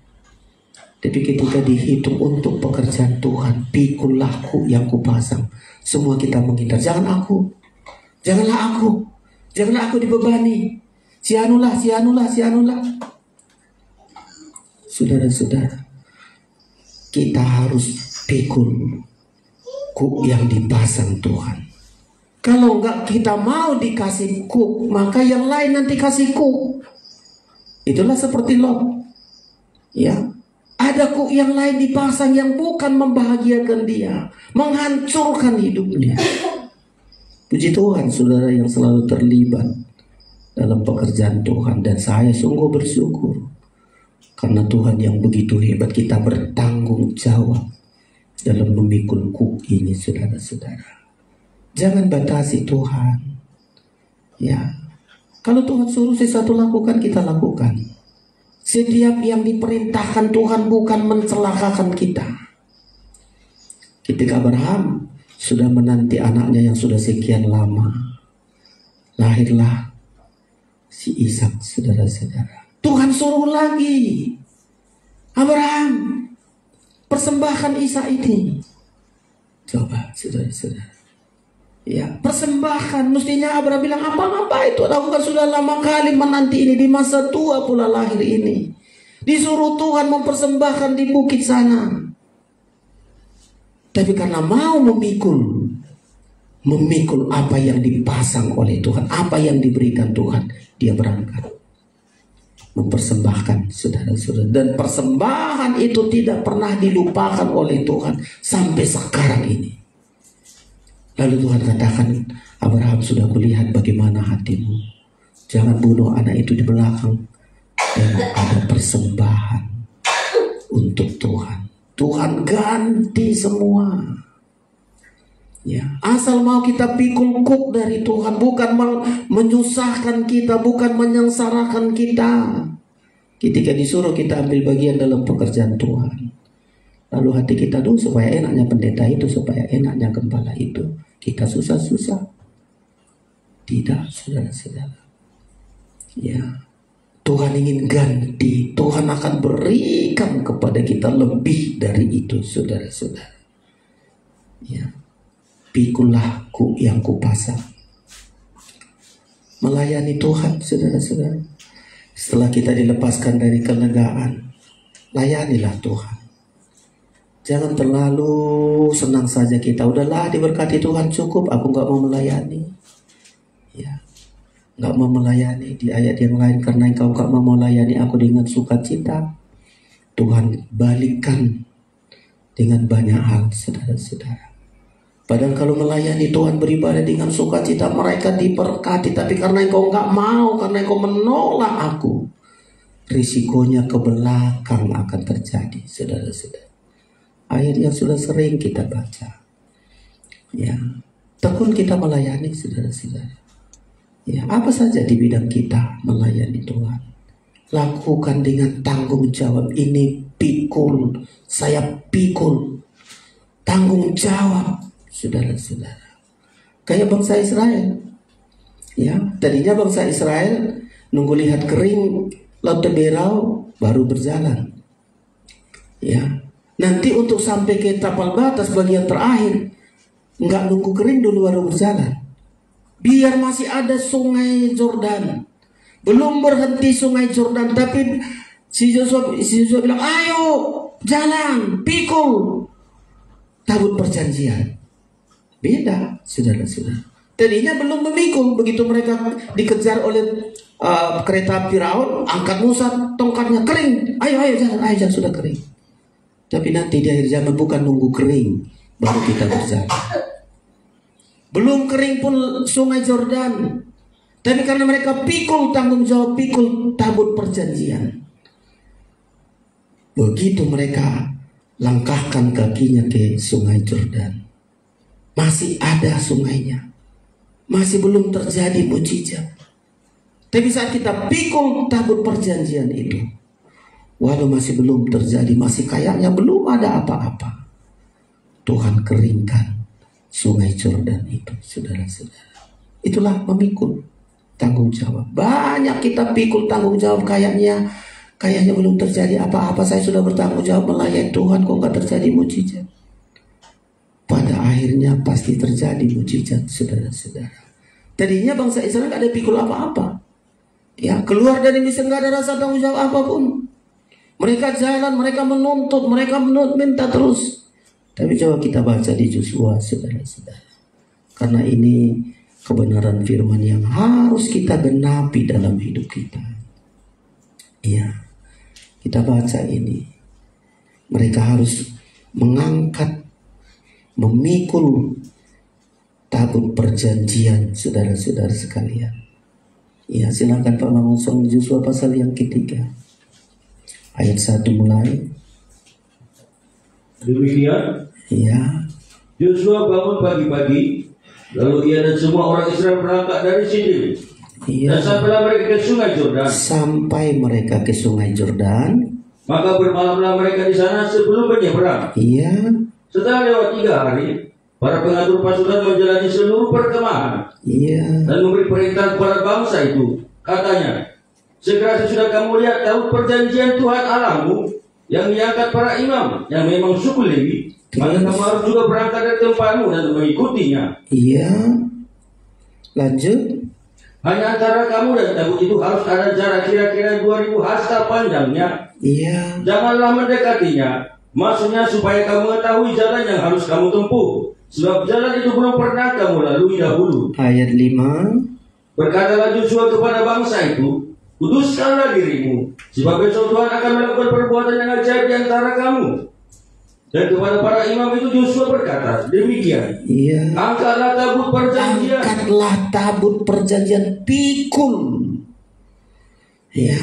Tapi ketika dihitung untuk pekerjaan Tuhan, pikulahku yang kupasang, semua kita menghindar. Janganlah aku dibebani. Sianulah. Saudara-saudara, kita harus pikul kuk yang dipasang Tuhan. Kalau enggak kita mau dikasih kuk, maka yang lain nanti kasih kuk. Itulah seperti Lot. Ya. Ada kuk yang lain dipasang yang bukan membahagiakan dia, menghancurkan hidupnya. Puji Tuhan saudara yang selalu terlibat dalam pekerjaan Tuhan, dan saya sungguh bersyukur karena Tuhan yang begitu hebat. Kita bertanggung jawab dalam memikul kuk ini, saudara-saudara. Jangan batasi Tuhan. Ya, kalau Tuhan suruh sesuatu lakukan, kita lakukan. Setiap yang diperintahkan Tuhan bukan mencelakakan kita. Ketika Abraham sudah menanti anaknya yang sudah sekian lama, lahirlah si Ishak, saudara-saudara. Tuhan suruh lagi, Abraham, persembahkan Ishak ini. Coba, saudara-saudara. Ya, persembahkan. Mestinya Abraham bilang, apa itu? Aku kan sudah lama kali menanti ini, di masa tua pula lahir ini. Disuruh Tuhan mempersembahkan di bukit sana. Tapi karena mau memikul apa yang dipasang oleh Tuhan, apa yang diberikan Tuhan, dia berangkat mempersembahkan, saudara-saudara. Dan persembahan itu tidak pernah dilupakan oleh Tuhan sampai sekarang ini. Lalu Tuhan katakan, Abraham, sudah kulihat bagaimana hatimu. Jangan bunuh anak itu di belakang. Dan ada persembahan untuk Tuhan. Tuhan ganti semua. Ya, asal mau kita pikul kuk dari Tuhan, bukan menyusahkan kita, bukan menyengsarakan kita. Ketika disuruh kita ambil bagian dalam pekerjaan Tuhan, lalu hati kita dulu supaya enaknya pendeta itu, supaya enaknya gembala itu, kita susah-susah. Tidak, saudara-saudara. Ya, Tuhan ingin ganti. Tuhan akan berikan kepada kita lebih dari itu, saudara-saudara. Ya, pikullah kuk yang kupasang. Melayani Tuhan, saudara-saudara. Setelah kita dilepaskan dari kelegaan, layanilah Tuhan. Jangan terlalu senang saja kita. Udahlah, diberkati Tuhan, cukup, aku gak mau melayani. Ya, gak mau melayani. Di ayat yang lain, karena engkau gak mau melayani aku dengan sukacita, Tuhan balikkan dengan banyak hal, saudara-saudara. Padahal kalau melayani Tuhan, beribadah dengan sukacita, mereka diberkati. Tapi karena engkau gak mau, karena engkau menolak aku, risikonya ke belakang akan terjadi, saudara-saudara. Ayat yang sudah sering kita baca. Ya, tekun kita melayani, saudara-saudara. Ya, apa saja di bidang kita melayani Tuhan, lakukan dengan tanggung jawab. Ini pikul, saya pikul, tanggung jawab, saudara-saudara. Kayak bangsa Israel. Ya, tadinya bangsa Israel nunggu lihat kering laut Teberau baru berjalan. Ya, nanti untuk sampai ke tapal batas bagian terakhir, nggak nunggu kering dulu baru berjalan. Biar masih ada sungai Jordan, belum berhenti sungai Jordan, tapi si Joshua bilang, ayo jalan, pikul tabut perjanjian. Beda, saudara-saudara. Tadinya belum memikul, begitu mereka dikejar oleh kereta Firaun, angkat Musa tongkatnya, kering, ayo jalan, sudah kering. Tapi nanti di akhir zaman bukan nunggu kering baru kita berjalan. Belum kering pun sungai Jordan, tapi karena mereka pikul tanggung jawab, pikul tabut perjanjian, begitu mereka langkahkan kakinya ke sungai Jordan, masih ada sungainya, masih belum terjadi mujizat. Tapi saat kita pikul tabut perjanjian itu, walau masih belum terjadi, masih kayaknya belum ada apa-apa, Tuhan keringkan sungai Jordan itu, saudara-saudara. Itulah memikul tanggung jawab. Banyak kita pikul tanggung jawab, kayaknya belum terjadi apa-apa. Saya sudah bertanggung jawab melayani Tuhan, kok gak terjadi mujizat. Pada akhirnya pasti terjadi mujizat, saudara-saudara. Tadinya bangsa Israel gak ada pikul apa-apa. Ya, keluar dari Mesir gak ada rasa tanggung jawab apapun. Mereka jalan, mereka menuntut, mereka minta terus. Tapi coba kita baca di Yosua, saudara-saudara. Karena ini kebenaran firman yang harus kita genapi dalam hidup kita. Iya, kita baca ini. Mereka harus mengangkat, memikul tabut perjanjian, saudara-saudara sekalian. Ya, silakan Pak Mangosong, Yosua pasal yang ketiga, ayat 1 mulai. Demikian, Ya, Yosua bangun pagi-pagi, lalu ia dan semua orang Israel berangkat dari Sidim. Dan ya, sampailah mereka ke sungai Yordan. sampai mereka ke sungai Yordan. Maka bermalamlah mereka di sana sebelum menyeberang. Iya, Setelah lewat 3 hari, para pengatur pasukan menjalani seluruh perkemahan iya, dan memberi perintah kepada bangsa itu. Katanya, segera sesudah kamu lihat tabut perjanjian Tuhan Allahmu yang diangkat para imam yang memang suku Lewi, maka kamu harus juga berangkat dari tempatmu dan mengikutinya. iya. Lanjut. Hanya antara kamu dan tabut itu harus ada jarak kira-kira 2000 hasta panjangnya. Iya, Janganlah mendekatinya. Maksudnya supaya kamu mengetahui jalan yang harus kamu tempuh, sebab jalan itu belum pernah kamu lalui dahulu. ayat 5. Berkatalah Yosua kepada bangsa itu, kuduskanlah dirimu, sebab besok Tuhan akan melakukan perbuatan yang ajaib di antara kamu. Dan kepada para imam itu Yosua berkata, demikian, Iya. angkatlah tabut perjanjian. Angkatlah tabut perjanjian, pikul. Ya,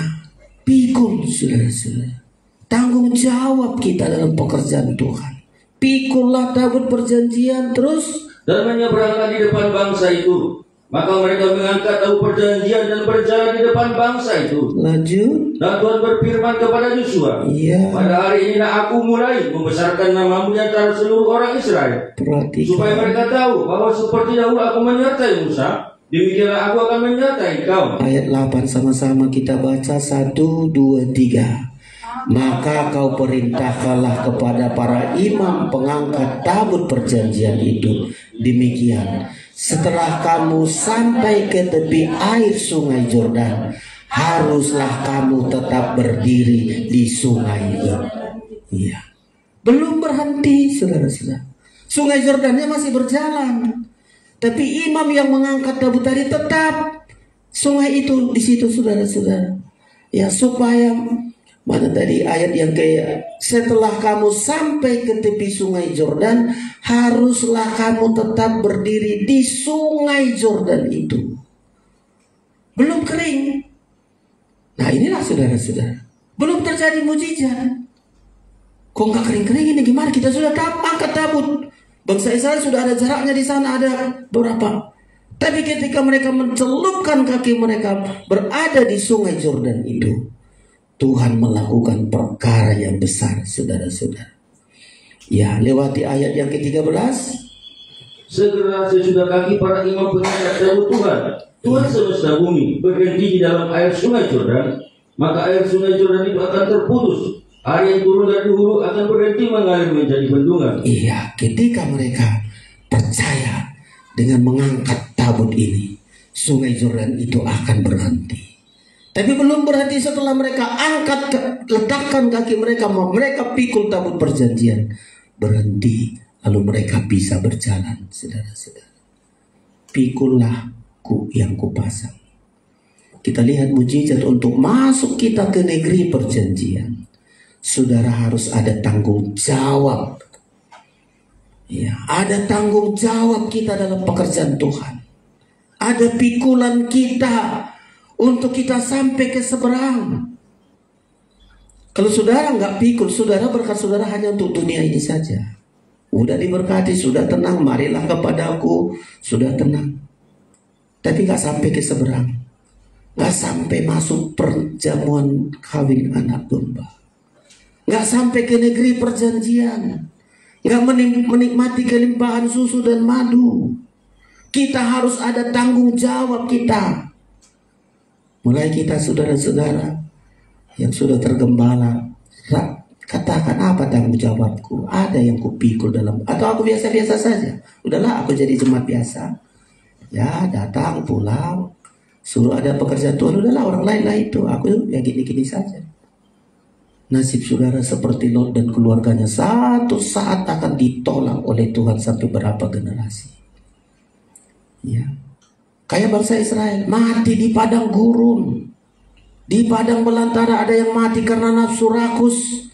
pikul, saudara-saudara. Tanggung jawab kita dalam pekerjaan Tuhan. Pikullah tabut perjanjian, terus Dan menyeberanglah di depan bangsa itu. Maka mereka mengangkat tabut perjanjian dan berjalan di depan bangsa itu. lanjut. Dan Tuhan berfirman kepada Yosua, Iya, pada hari inilah aku mulai membesarkan namamu di antara seluruh orang Israel, supaya perhatikan. mereka tahu bahwa seperti dahulu aku menyertai Musa, demikianlah aku akan menyertai kau. Ayat 8 sama-sama kita baca, 1, 2, 3. Maka kau perintahkanlah kepada para imam pengangkat tabut perjanjian itu. Demikian, setelah kamu sampai ke tepi air sungai Yordan, haruslah kamu tetap berdiri di sungai itu. Iya. Belum berhenti, saudara-saudara. Sungai Yordannya masih berjalan. Tapi imam yang mengangkat tabut tadi tetap sungai itu di situ, saudara-saudara. Ya, supaya mana tadi ayat yang setelah kamu sampai ke tepi sungai Yordan, haruslah kamu tetap berdiri di sungai Yordan itu. Belum kering. Nah, inilah saudara-saudara, belum terjadi mujizat. Kok nggak kering-kering ini? Gimana? Kita sudah angkat tabut. Bangsa Israel sudah ada jaraknya di sana, ada berapa. Tapi ketika mereka mencelupkan kaki mereka berada di sungai Yordan itu, Tuhan melakukan perkara yang besar, saudara-saudara. Ya, lewati ayat yang ke-13. Segera sesudah kaki para imam pengangkat tabut Tuhan semesta bumi berhenti di dalam air sungai Yordan, maka air sungai Yordan itu akan terputus. Air yang turun dari hulu akan berhenti mengalir menjadi bendungan. Iya, ketika mereka percaya dengan mengangkat tabut ini, sungai Yordan itu akan berhenti. Tapi belum berhenti. Setelah mereka angkat, letakkan kaki mereka pikul tabut perjanjian, berhenti, lalu mereka bisa berjalan, saudara-saudara. Pikullah yang kupasang. Kita lihat mujizat untuk masuk kita ke negeri perjanjian. Saudara harus ada tanggung jawab. Ya, ada tanggung jawab kita dalam pekerjaan Tuhan. Ada pikulan kita untuk kita sampai ke seberang. Kalau saudara nggak pikul, saudara berkat saudara hanya untuk dunia ini saja. Udah diberkati, sudah tenang, marilah kepadaku, sudah tenang. Tapi nggak sampai ke seberang, nggak sampai masuk perjamuan kawin anak domba, nggak sampai ke negeri perjanjian, nggak menikmati kelimpahan susu dan madu. Kita harus ada tanggung jawab kita. Mulai kita, saudara-saudara yang sudah tergembala, katakan, apa tanggung jawabku? Ada yang kupikul dalam, atau aku biasa-biasa saja. Udahlah, aku jadi jemaat biasa. Ya, datang, pulang, suruh ada pekerjaan Tuhan, udahlah, orang lain lah itu. Aku ya gini-gini saja. Nasib saudara seperti Lot dan keluarganya satu saat akan ditolak oleh Tuhan sampai berapa generasi. Ya. Kayak bangsa Israel, mati di padang gurun, di padang belantara. Ada yang mati karena nafsu rakus,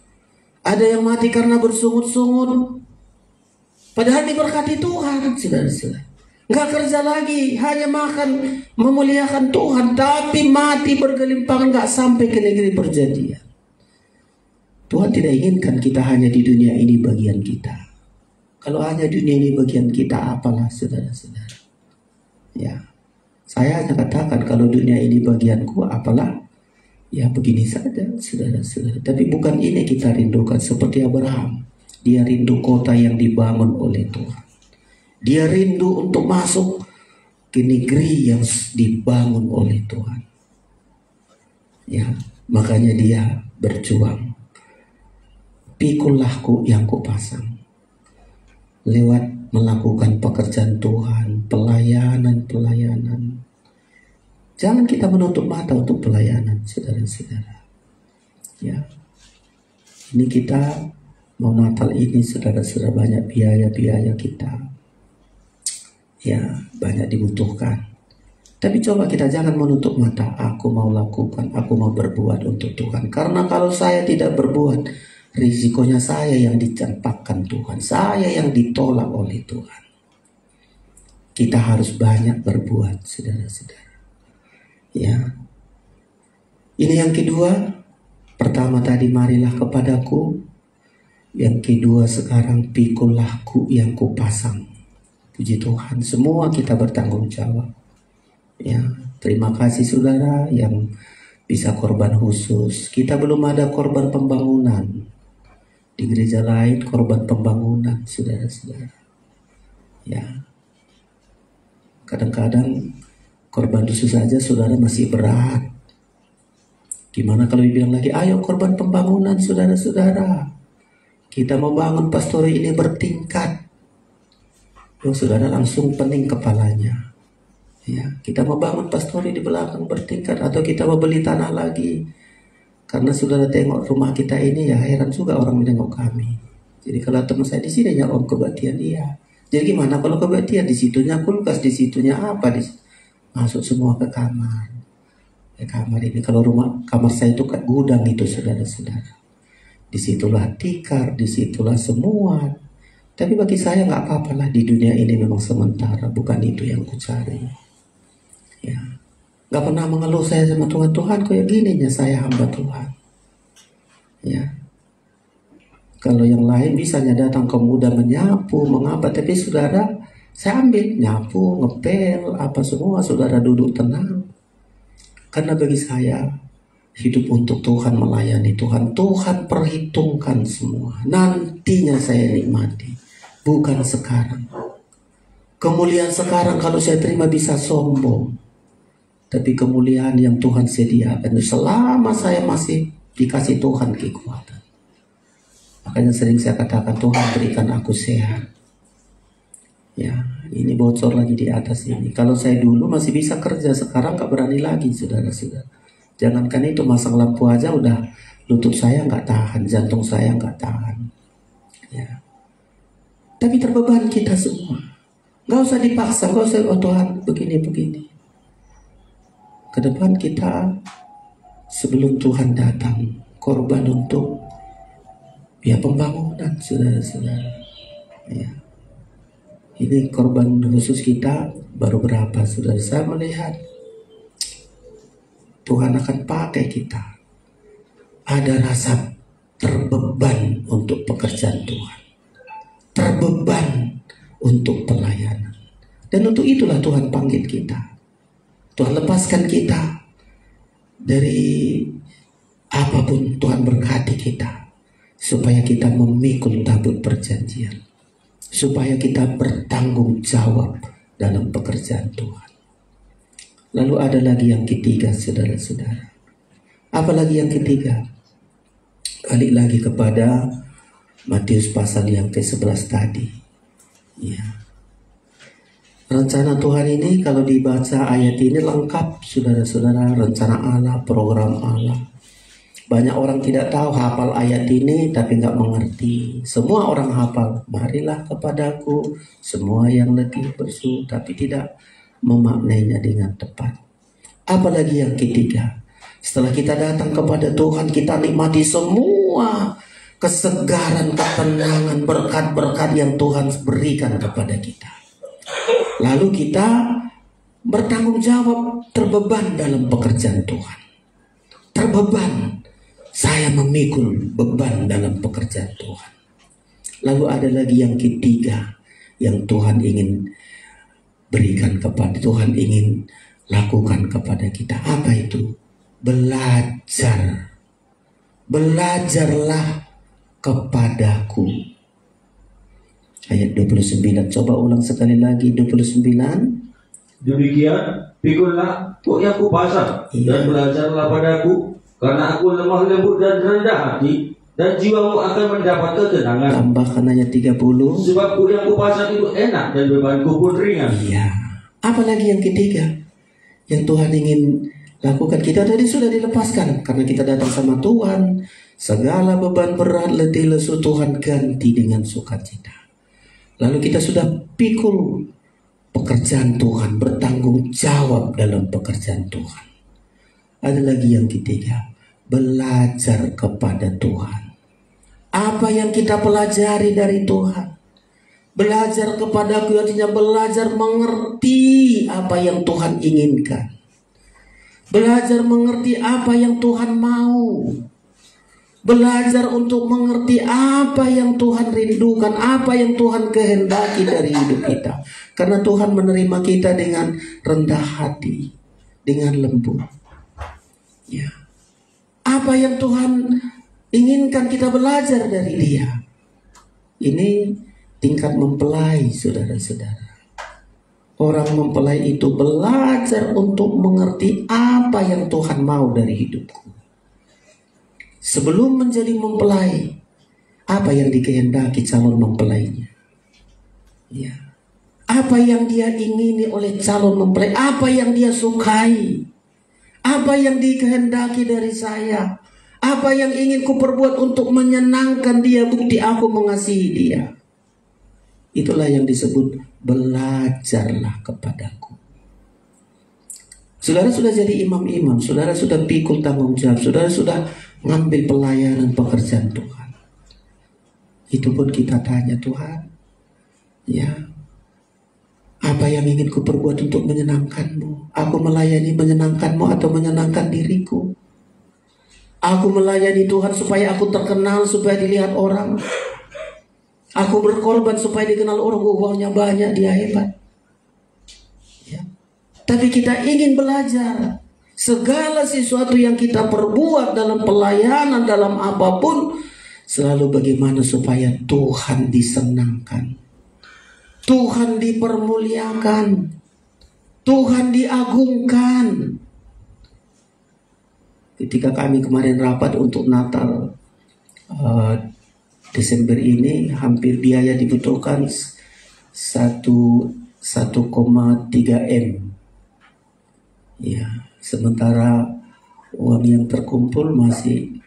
ada yang mati karena bersungut-sungut. Padahal diberkati Tuhan, saudara-saudara. Nggak kerja lagi, hanya makan, memuliakan Tuhan, tapi mati bergelimpangan, nggak sampai ke negeri perjanjian. Tuhan tidak inginkan kita hanya di dunia ini bagian kita. Kalau hanya dunia ini bagian kita, apalah saudara-saudara. Ya, saya hanya katakan kalau dunia ini bagianku, apalah. Ya begini saja saudara-saudara. Tapi bukan ini kita rindukan. Seperti Abraham, dia rindu kota yang dibangun oleh Tuhan. Dia rindu untuk masuk ke negeri yang dibangun oleh Tuhan. Ya, makanya dia berjuang. Pikullah yang kupasang. Lewat melakukan pekerjaan Tuhan, pelayanan. Jangan kita menutup mata untuk pelayanan, saudara-saudara. Ya, ini kita mau Natal ini, saudara-saudara, banyak biaya kita. Ya, banyak dibutuhkan. Tapi coba kita jangan menutup mata. Aku mau lakukan, aku mau berbuat untuk Tuhan. Karena kalau saya tidak berbuat, risikonya saya yang dicampakkan Tuhan, saya yang ditolak oleh Tuhan. Kita harus banyak berbuat, saudara-saudara. Ya, ini yang kedua. Pertama tadi, marilah kepadaku. Yang kedua sekarang, pikullah yang kupasang. Puji Tuhan, semua kita bertanggung jawab. Ya, terima kasih saudara yang bisa korban khusus. Kita belum ada korban pembangunan. Di gereja lain korban pembangunan, saudara-saudara. Ya, kadang-kadang korban khusus saja saudara masih berat. Gimana kalau dibilang lagi, ayo korban pembangunan saudara-saudara. Kita membangun pastori ini bertingkat. Oh, saudara langsung pening kepalanya. Ya, kita membangun pastori di belakang bertingkat, atau kita mau beli tanah lagi. Karena saudara tengok rumah kita ini, ya heran juga orang menengok kami. Jadi kalau teman saya di sini ya om kebaktian, iya. Jadi gimana kalau kebaktian, di situnya kulkas, di situnya apa, masuk semua ke kamar. Kamar ini, kalau kamar saya itu kan gudang itu saudara-saudara. Disitulah tikar, disitulah semua. Tapi bagi saya nggak apa-apa lah, di dunia ini memang sementara, bukan itu yang ku cari. Ya, nggak pernah mengeluh saya sama Tuhan. Tuhan kok ya gini ya, saya hamba Tuhan. Ya, kalau yang lain bisanya datang ke muda menyapu, mengapa, tapi saudara saya ambil nyapu, ngepel, apa semua, saudara duduk tenang. Karena bagi saya hidup untuk Tuhan, melayani Tuhan. Tuhan perhitungkan semua. Nantinya saya nikmati, bukan sekarang. Kemuliaan sekarang kalau saya terima bisa sombong. Tapi kemuliaan yang Tuhan sediakan selama saya masih dikasih Tuhan kekuatan. Makanya sering saya katakan, Tuhan berikan aku sehat. Ya, ini bocor lagi di atas ini. Kalau saya dulu masih bisa kerja, sekarang gak berani lagi saudara-saudara. Jangankan itu, masang lampu aja udah lutut saya nggak tahan, jantung saya nggak tahan. Ya. Tapi terbeban kita semua. Nggak usah dipaksa, nggak usah, oh Tuhan begini. Ke depan kita sebelum Tuhan datang, korban untuk ya pembangunan saudara-saudara. Ya. Ini korban khusus kita baru berapa saudara. Saya melihat Tuhan akan pakai kita. Ada rasa terbeban untuk pekerjaan Tuhan, terbeban untuk pelayanan. Dan untuk itulah Tuhan panggil kita. Tuhan lepaskan kita dari apapun, Tuhan berkati kita supaya kita memikul tabut perjanjian, supaya kita bertanggung jawab dalam pekerjaan Tuhan. Lalu ada lagi yang ketiga saudara-saudara. Apalagi yang ketiga? Balik lagi kepada Matius pasal yang ke-11 tadi. Ya. Rencana Tuhan ini kalau dibaca ayat ini lengkap saudara-saudara. Rencana Allah, program Allah. Banyak orang tidak tahu, hafal ayat ini tapi nggak mengerti. Semua orang hafal, marilah kepadaku semua yang letih bersu, tapi tidak memaknainya dengan tepat. Apalagi yang ketiga, setelah kita datang kepada Tuhan, kita nikmati semua kesegaran, ketenangan, berkat-berkat yang Tuhan berikan kepada kita. Lalu kita bertanggung jawab, terbeban dalam pekerjaan Tuhan. Terbeban, saya memikul beban dalam pekerjaan Tuhan. Lalu ada lagi yang ketiga yang Tuhan ingin berikan kepada, Tuhan ingin lakukan kepada kita. Apa itu? Belajar. Belajarlah kepadaku. Ayat 29, coba ulang sekali lagi, 29. Demikian, pikullah yang kupasang dan belajarlah padaku, karena aku lemah lembut dan rendah hati, dan jiwamu akan mendapat ketenangan. Tambahkan ayat 30. Sebab yang kupasang itu enak dan bebanku pun ringan. Iya. Apalagi yang ketiga yang Tuhan ingin lakukan, kita tadi sudah dilepaskan karena kita datang sama Tuhan. Segala beban berat, letih lesu Tuhan ganti dengan sukacita. Lalu kita sudah pikul pekerjaan Tuhan, bertanggung jawab dalam pekerjaan Tuhan. Ada lagi yang ketiga, belajar kepada Tuhan. Apa yang kita pelajari dari Tuhan? Belajar kepadaku artinya belajar mengerti apa yang Tuhan inginkan. Belajar mengerti apa yang Tuhan mau. Belajar untuk mengerti apa yang Tuhan rindukan, apa yang Tuhan kehendaki dari hidup kita. Karena Tuhan menerima kita dengan rendah hati, dengan lembut. Ya. Apa yang Tuhan inginkan kita belajar dari Dia. Ini tingkat mempelai, saudara-saudara. Orang mempelai itu belajar untuk mengerti apa yang Tuhan mau dari hidupku. Sebelum menjadi mempelai, apa yang dikehendaki calon mempelainya? Ya. Apa yang dia ingini oleh calon mempelai? Apa yang dia sukai? Apa yang dikehendaki dari saya? Apa yang ingin kuperbuat untuk menyenangkan dia? Bukti aku mengasihi dia. Itulah yang disebut belajarlah kepadaku. Saudara sudah jadi imam-imam, saudara sudah pikul tanggung jawab, saudara sudah ngambil pelayanan pekerjaan Tuhan. Itu pun kita tanya Tuhan, ya, apa yang ingin kuperbuat untuk menyenangkanmu? Aku melayani menyenangkanmu atau menyenangkan diriku? Aku melayani Tuhan supaya aku terkenal, supaya dilihat orang. Aku berkorban supaya dikenal orang, uangnya banyak, dia hebat. Ya. Tapi kita ingin belajar. Segala sesuatu yang kita perbuat dalam pelayanan, dalam apapun, selalu bagaimana supaya Tuhan disenangkan, Tuhan dipermuliakan, Tuhan diagungkan. Ketika kami kemarin rapat untuk Natal Desember ini, hampir biaya dibutuhkan 1,3 M. Ya. Sementara uang yang terkumpul masih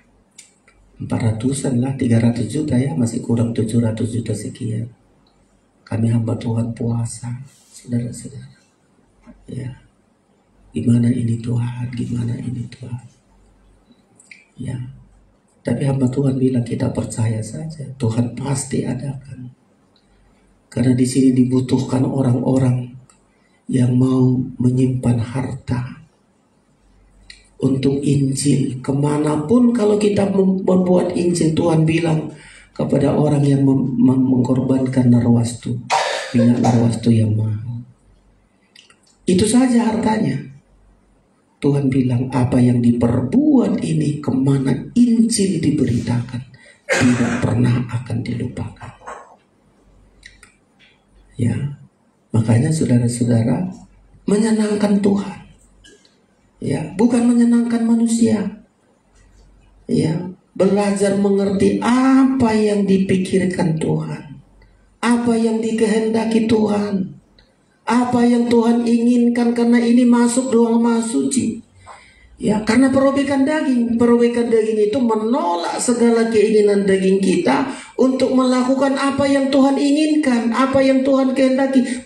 400-an lah, 300 juta ya, masih kurang 700 juta sekian. Kami hamba Tuhan puasa, saudara-saudara. Ya, gimana ini Tuhan, gimana ini Tuhan. Ya, tapi hamba Tuhan bilang kita percaya saja, Tuhan pasti adakan. Karena di sini dibutuhkan orang-orang yang mau menyimpan harta untuk Injil. Kemanapun kalau kita membuat Injil, Tuhan bilang kepada orang yang mengorbankan narwastu, minyak narwastu yang mahal. Itu saja hartanya. Tuhan bilang apa yang diperbuat ini, kemana Injil diberitakan, tidak pernah akan dilupakan. Ya, makanya saudara-saudara, menyenangkan Tuhan. Ya, bukan menyenangkan manusia. Ya, belajar mengerti apa yang dipikirkan Tuhan, apa yang dikehendaki Tuhan, apa yang Tuhan inginkan, karena ini masuk dalam Maha Suci. Ya, karena perobekan daging itu menolak segala keinginan daging kita untuk melakukan apa yang Tuhan inginkan, apa yang Tuhan kehendaki.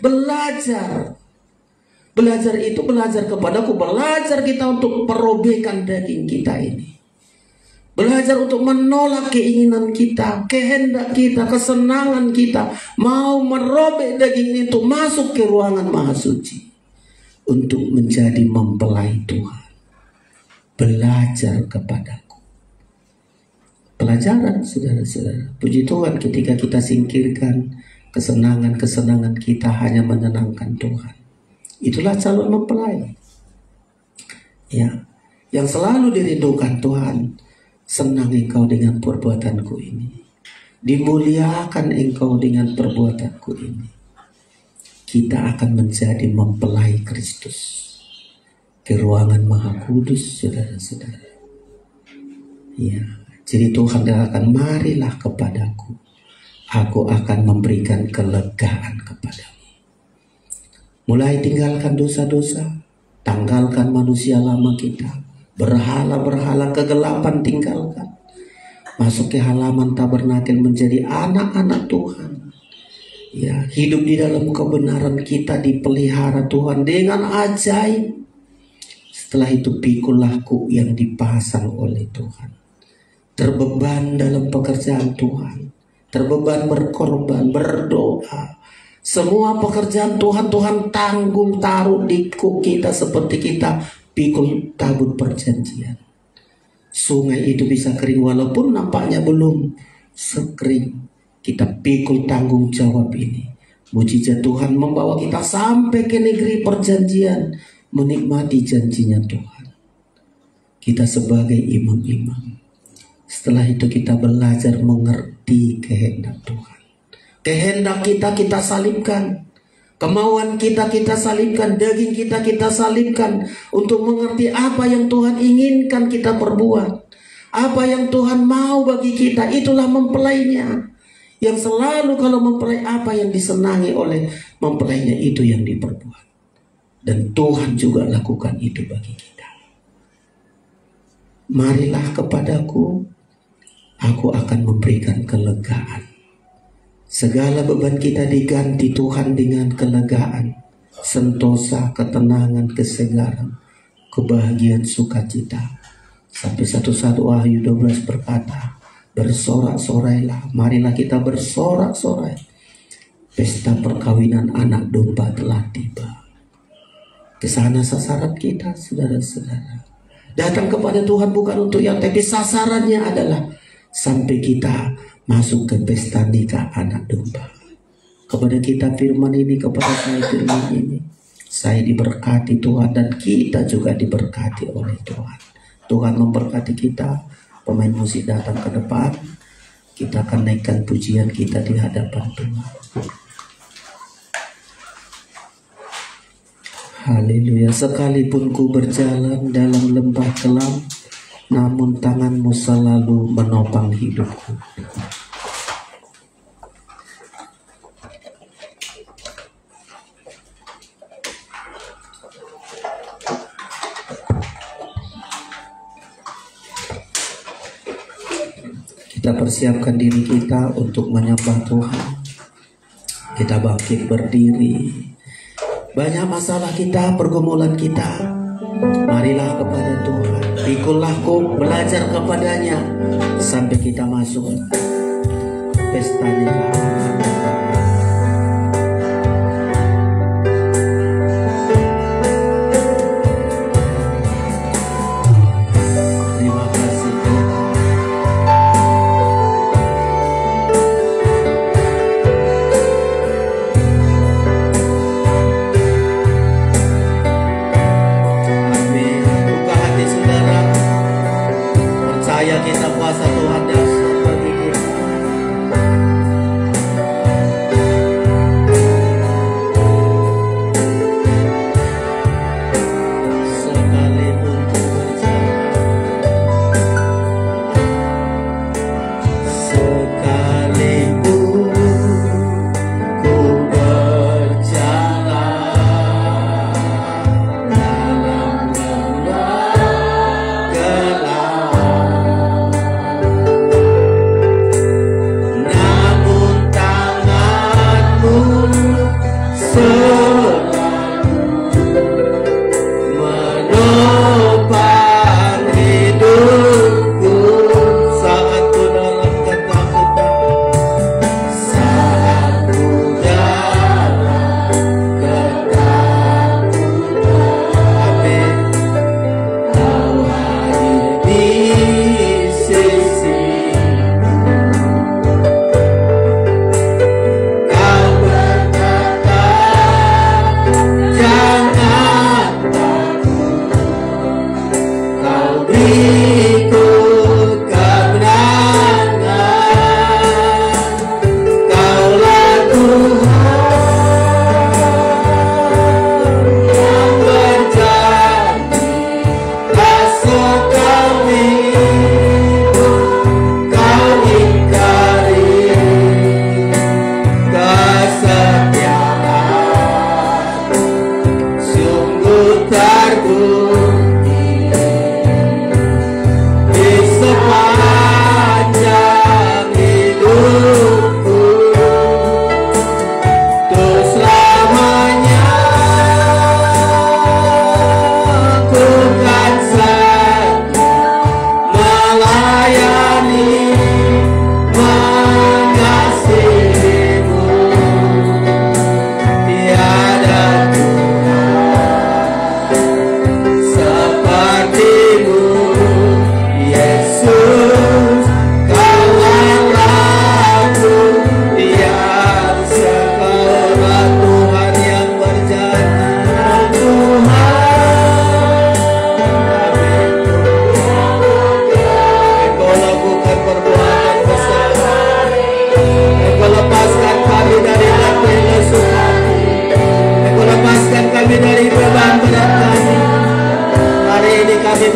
Belajar itu belajar kepadaku, belajar kita untuk perobekan daging kita ini. Belajar untuk menolak keinginan kita, kehendak kita, kesenangan kita. Mau merobek daging ini untuk masuk ke ruangan maha suci. Untuk menjadi mempelai Tuhan. Belajar kepadaku. Pelajaran saudara-saudara. Puji Tuhan ketika kita singkirkan kesenangan-kesenangan kita hanya menyenangkan Tuhan. Itulah calon mempelai. Ya, yang selalu dirindukan Tuhan. Senang engkau dengan perbuatanku ini. Dimuliakan engkau dengan perbuatanku ini. Kita akan menjadi mempelai Kristus. Ke ruangan maha kudus, saudara-saudara. Ya, jadi Tuhan akan marilah kepadaku. Aku akan memberikan kelegaan kepadamu. Mulai tinggalkan dosa-dosa. Tanggalkan manusia lama kita. Berhala-berhala kegelapan tinggalkan. Masuk ke halaman tabernakel menjadi anak-anak Tuhan. Ya, hidup di dalam kebenaran kita dipelihara Tuhan dengan ajaib. Setelah itu pikulahku yang dipasang oleh Tuhan. Terbeban dalam pekerjaan Tuhan. Terbeban berkorban, berdoa. Semua pekerjaan Tuhan, Tuhan tanggung taruh di kita seperti kita pikul tabut perjanjian. Sungai itu bisa kering walaupun nampaknya belum sekering. Kita pikul tanggung jawab ini. Mujizat Tuhan membawa kita sampai ke negeri perjanjian. Menikmati janjinya Tuhan. Kita sebagai imam-imam. Setelah itu kita belajar mengerti kehendak Tuhan. Kehendak kita salibkan. Kemauan kita salibkan, daging kita salibkan untuk mengerti apa yang Tuhan inginkan kita perbuat. Apa yang Tuhan mau bagi kita, itulah mempelainya. Yang selalu kalau mempelai apa yang disenangi oleh mempelainya itu yang diperbuat. Dan Tuhan juga lakukan itu bagi kita. Marilah kepadaku, aku akan memberikan kelegaan. Segala beban kita diganti Tuhan dengan kelegaan, sentosa, ketenangan, kesegaran, kebahagiaan, sukacita. Sampai 1 Wahyu 12 berkata, bersorak-sorailah, marilah kita bersorak-sorai. Pesta perkawinan anak domba telah tiba. Kesana sasaran kita, saudara-saudara. Datang kepada Tuhan bukan untuk yang, tapi sasarannya adalah sampai kita masuk ke pesta nikah anak domba. Kepada kita firman ini, kepada saya firman ini. Saya diberkati Tuhan dan kita juga diberkati oleh Tuhan. Tuhan memberkati kita. Pemain musik datang ke depan. Kita akan naikkan pujian kita di hadapan Tuhan. Haleluya. Sekalipun ku berjalan dalam lembah kelam, namun tanganmu selalu menopang hidupku. Kita persiapkan diri kita untuk menyembah Tuhan. Kita bangkit berdiri. Banyak masalah kita, pergumulan kita. Marilah kepada Tuhan. Pikulahku, belajar kepadanya sampai kita masuk pestanya. Kita kuasa Tuhan dasar bagi kita.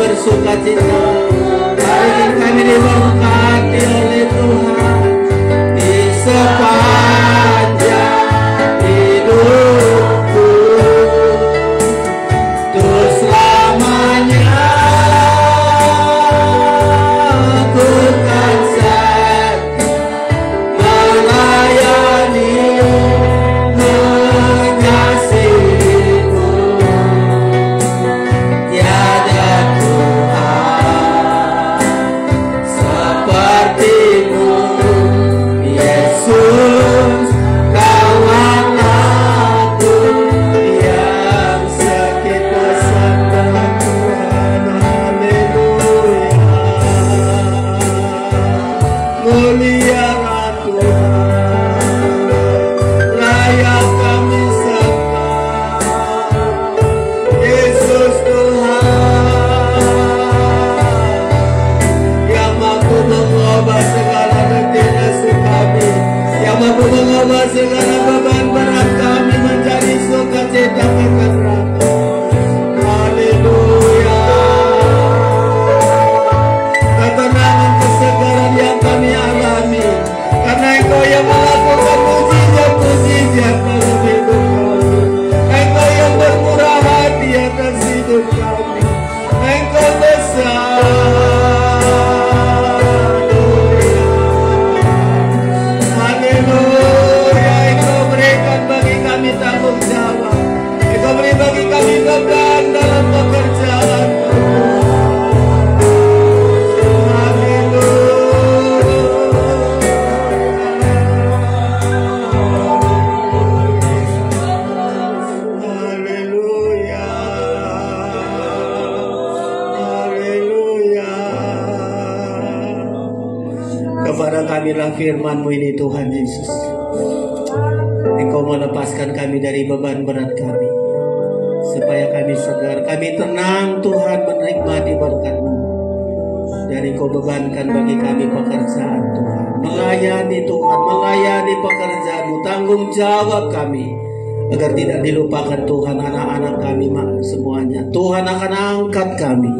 bersuka cita. Hari ini kami diberkati oleh Tuhan di sepanjang hidupku. Untuk selamanya aku kan setia melayani, mengasihimu. Tiada Tuhan sepertimu, Yesus, kawan aku yang sakit bersama Tuhan. Haleluya, mulialah Tuhan, layak kami sembah. Yesus Tuhan yang mampu mengubah segala retiniasi kami, yang mampu mengubah segala beban berat kami menjadi sukacita ketentraman. Haleluya, ketenangan, kesegaran yang kami alami karena Engkau yang melakukan mujizat-mujizat dalam hidup kami. Engkau yang bermurah hati atas hidup kami. Engkau besar. Haleluya. Engkau berikan bagi kami tanggung jawab. Engkau beri bagi kami beban dalam pekerjaan. Haleluya, haleluya. Kepada kamilah firman-Mu ini Tuhan Yesus. Engkau melepaskan kami dari beban berat kami, supaya kami segar, kami tenang Tuhan menikmati berkat-Mu. Dan Engkau bebankan bagi kami pekerjaan Tuhan, melayani Tuhan, melayani pekerjaan-Mu, tanggung jawab kami, agar tidak dilupakan Tuhan anak-anak kami semuanya. Tuhan akan angkat kami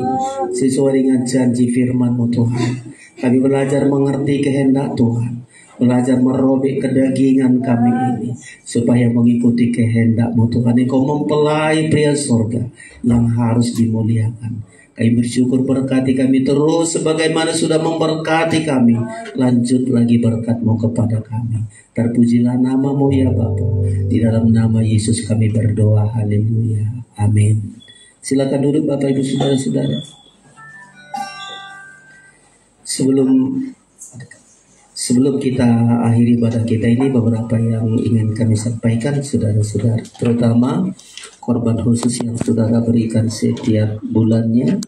sesuai dengan janji firman-Mu Tuhan. Kami belajar mengerti kehendak Tuhan, belajar merobek kedagingan kami ini, supaya mengikuti kehendak-Mu Tuhan. Engkau mempelai pria surga yang harus dimuliakan. Kami bersyukur, berkati kami terus sebagaimana sudah memberkati kami. Lanjut lagi berkat-Mu kepada kami. Terpujilah nama-Mu ya Bapa. Di dalam nama Yesus kami berdoa. Haleluya. Amin. Silakan duduk Bapak Ibu Saudara-saudara. Sebelum kita akhiri ibadah kita ini, beberapa yang ingin kami sampaikan saudara-saudara, terutama korban khusus yang saudara berikan setiap bulannya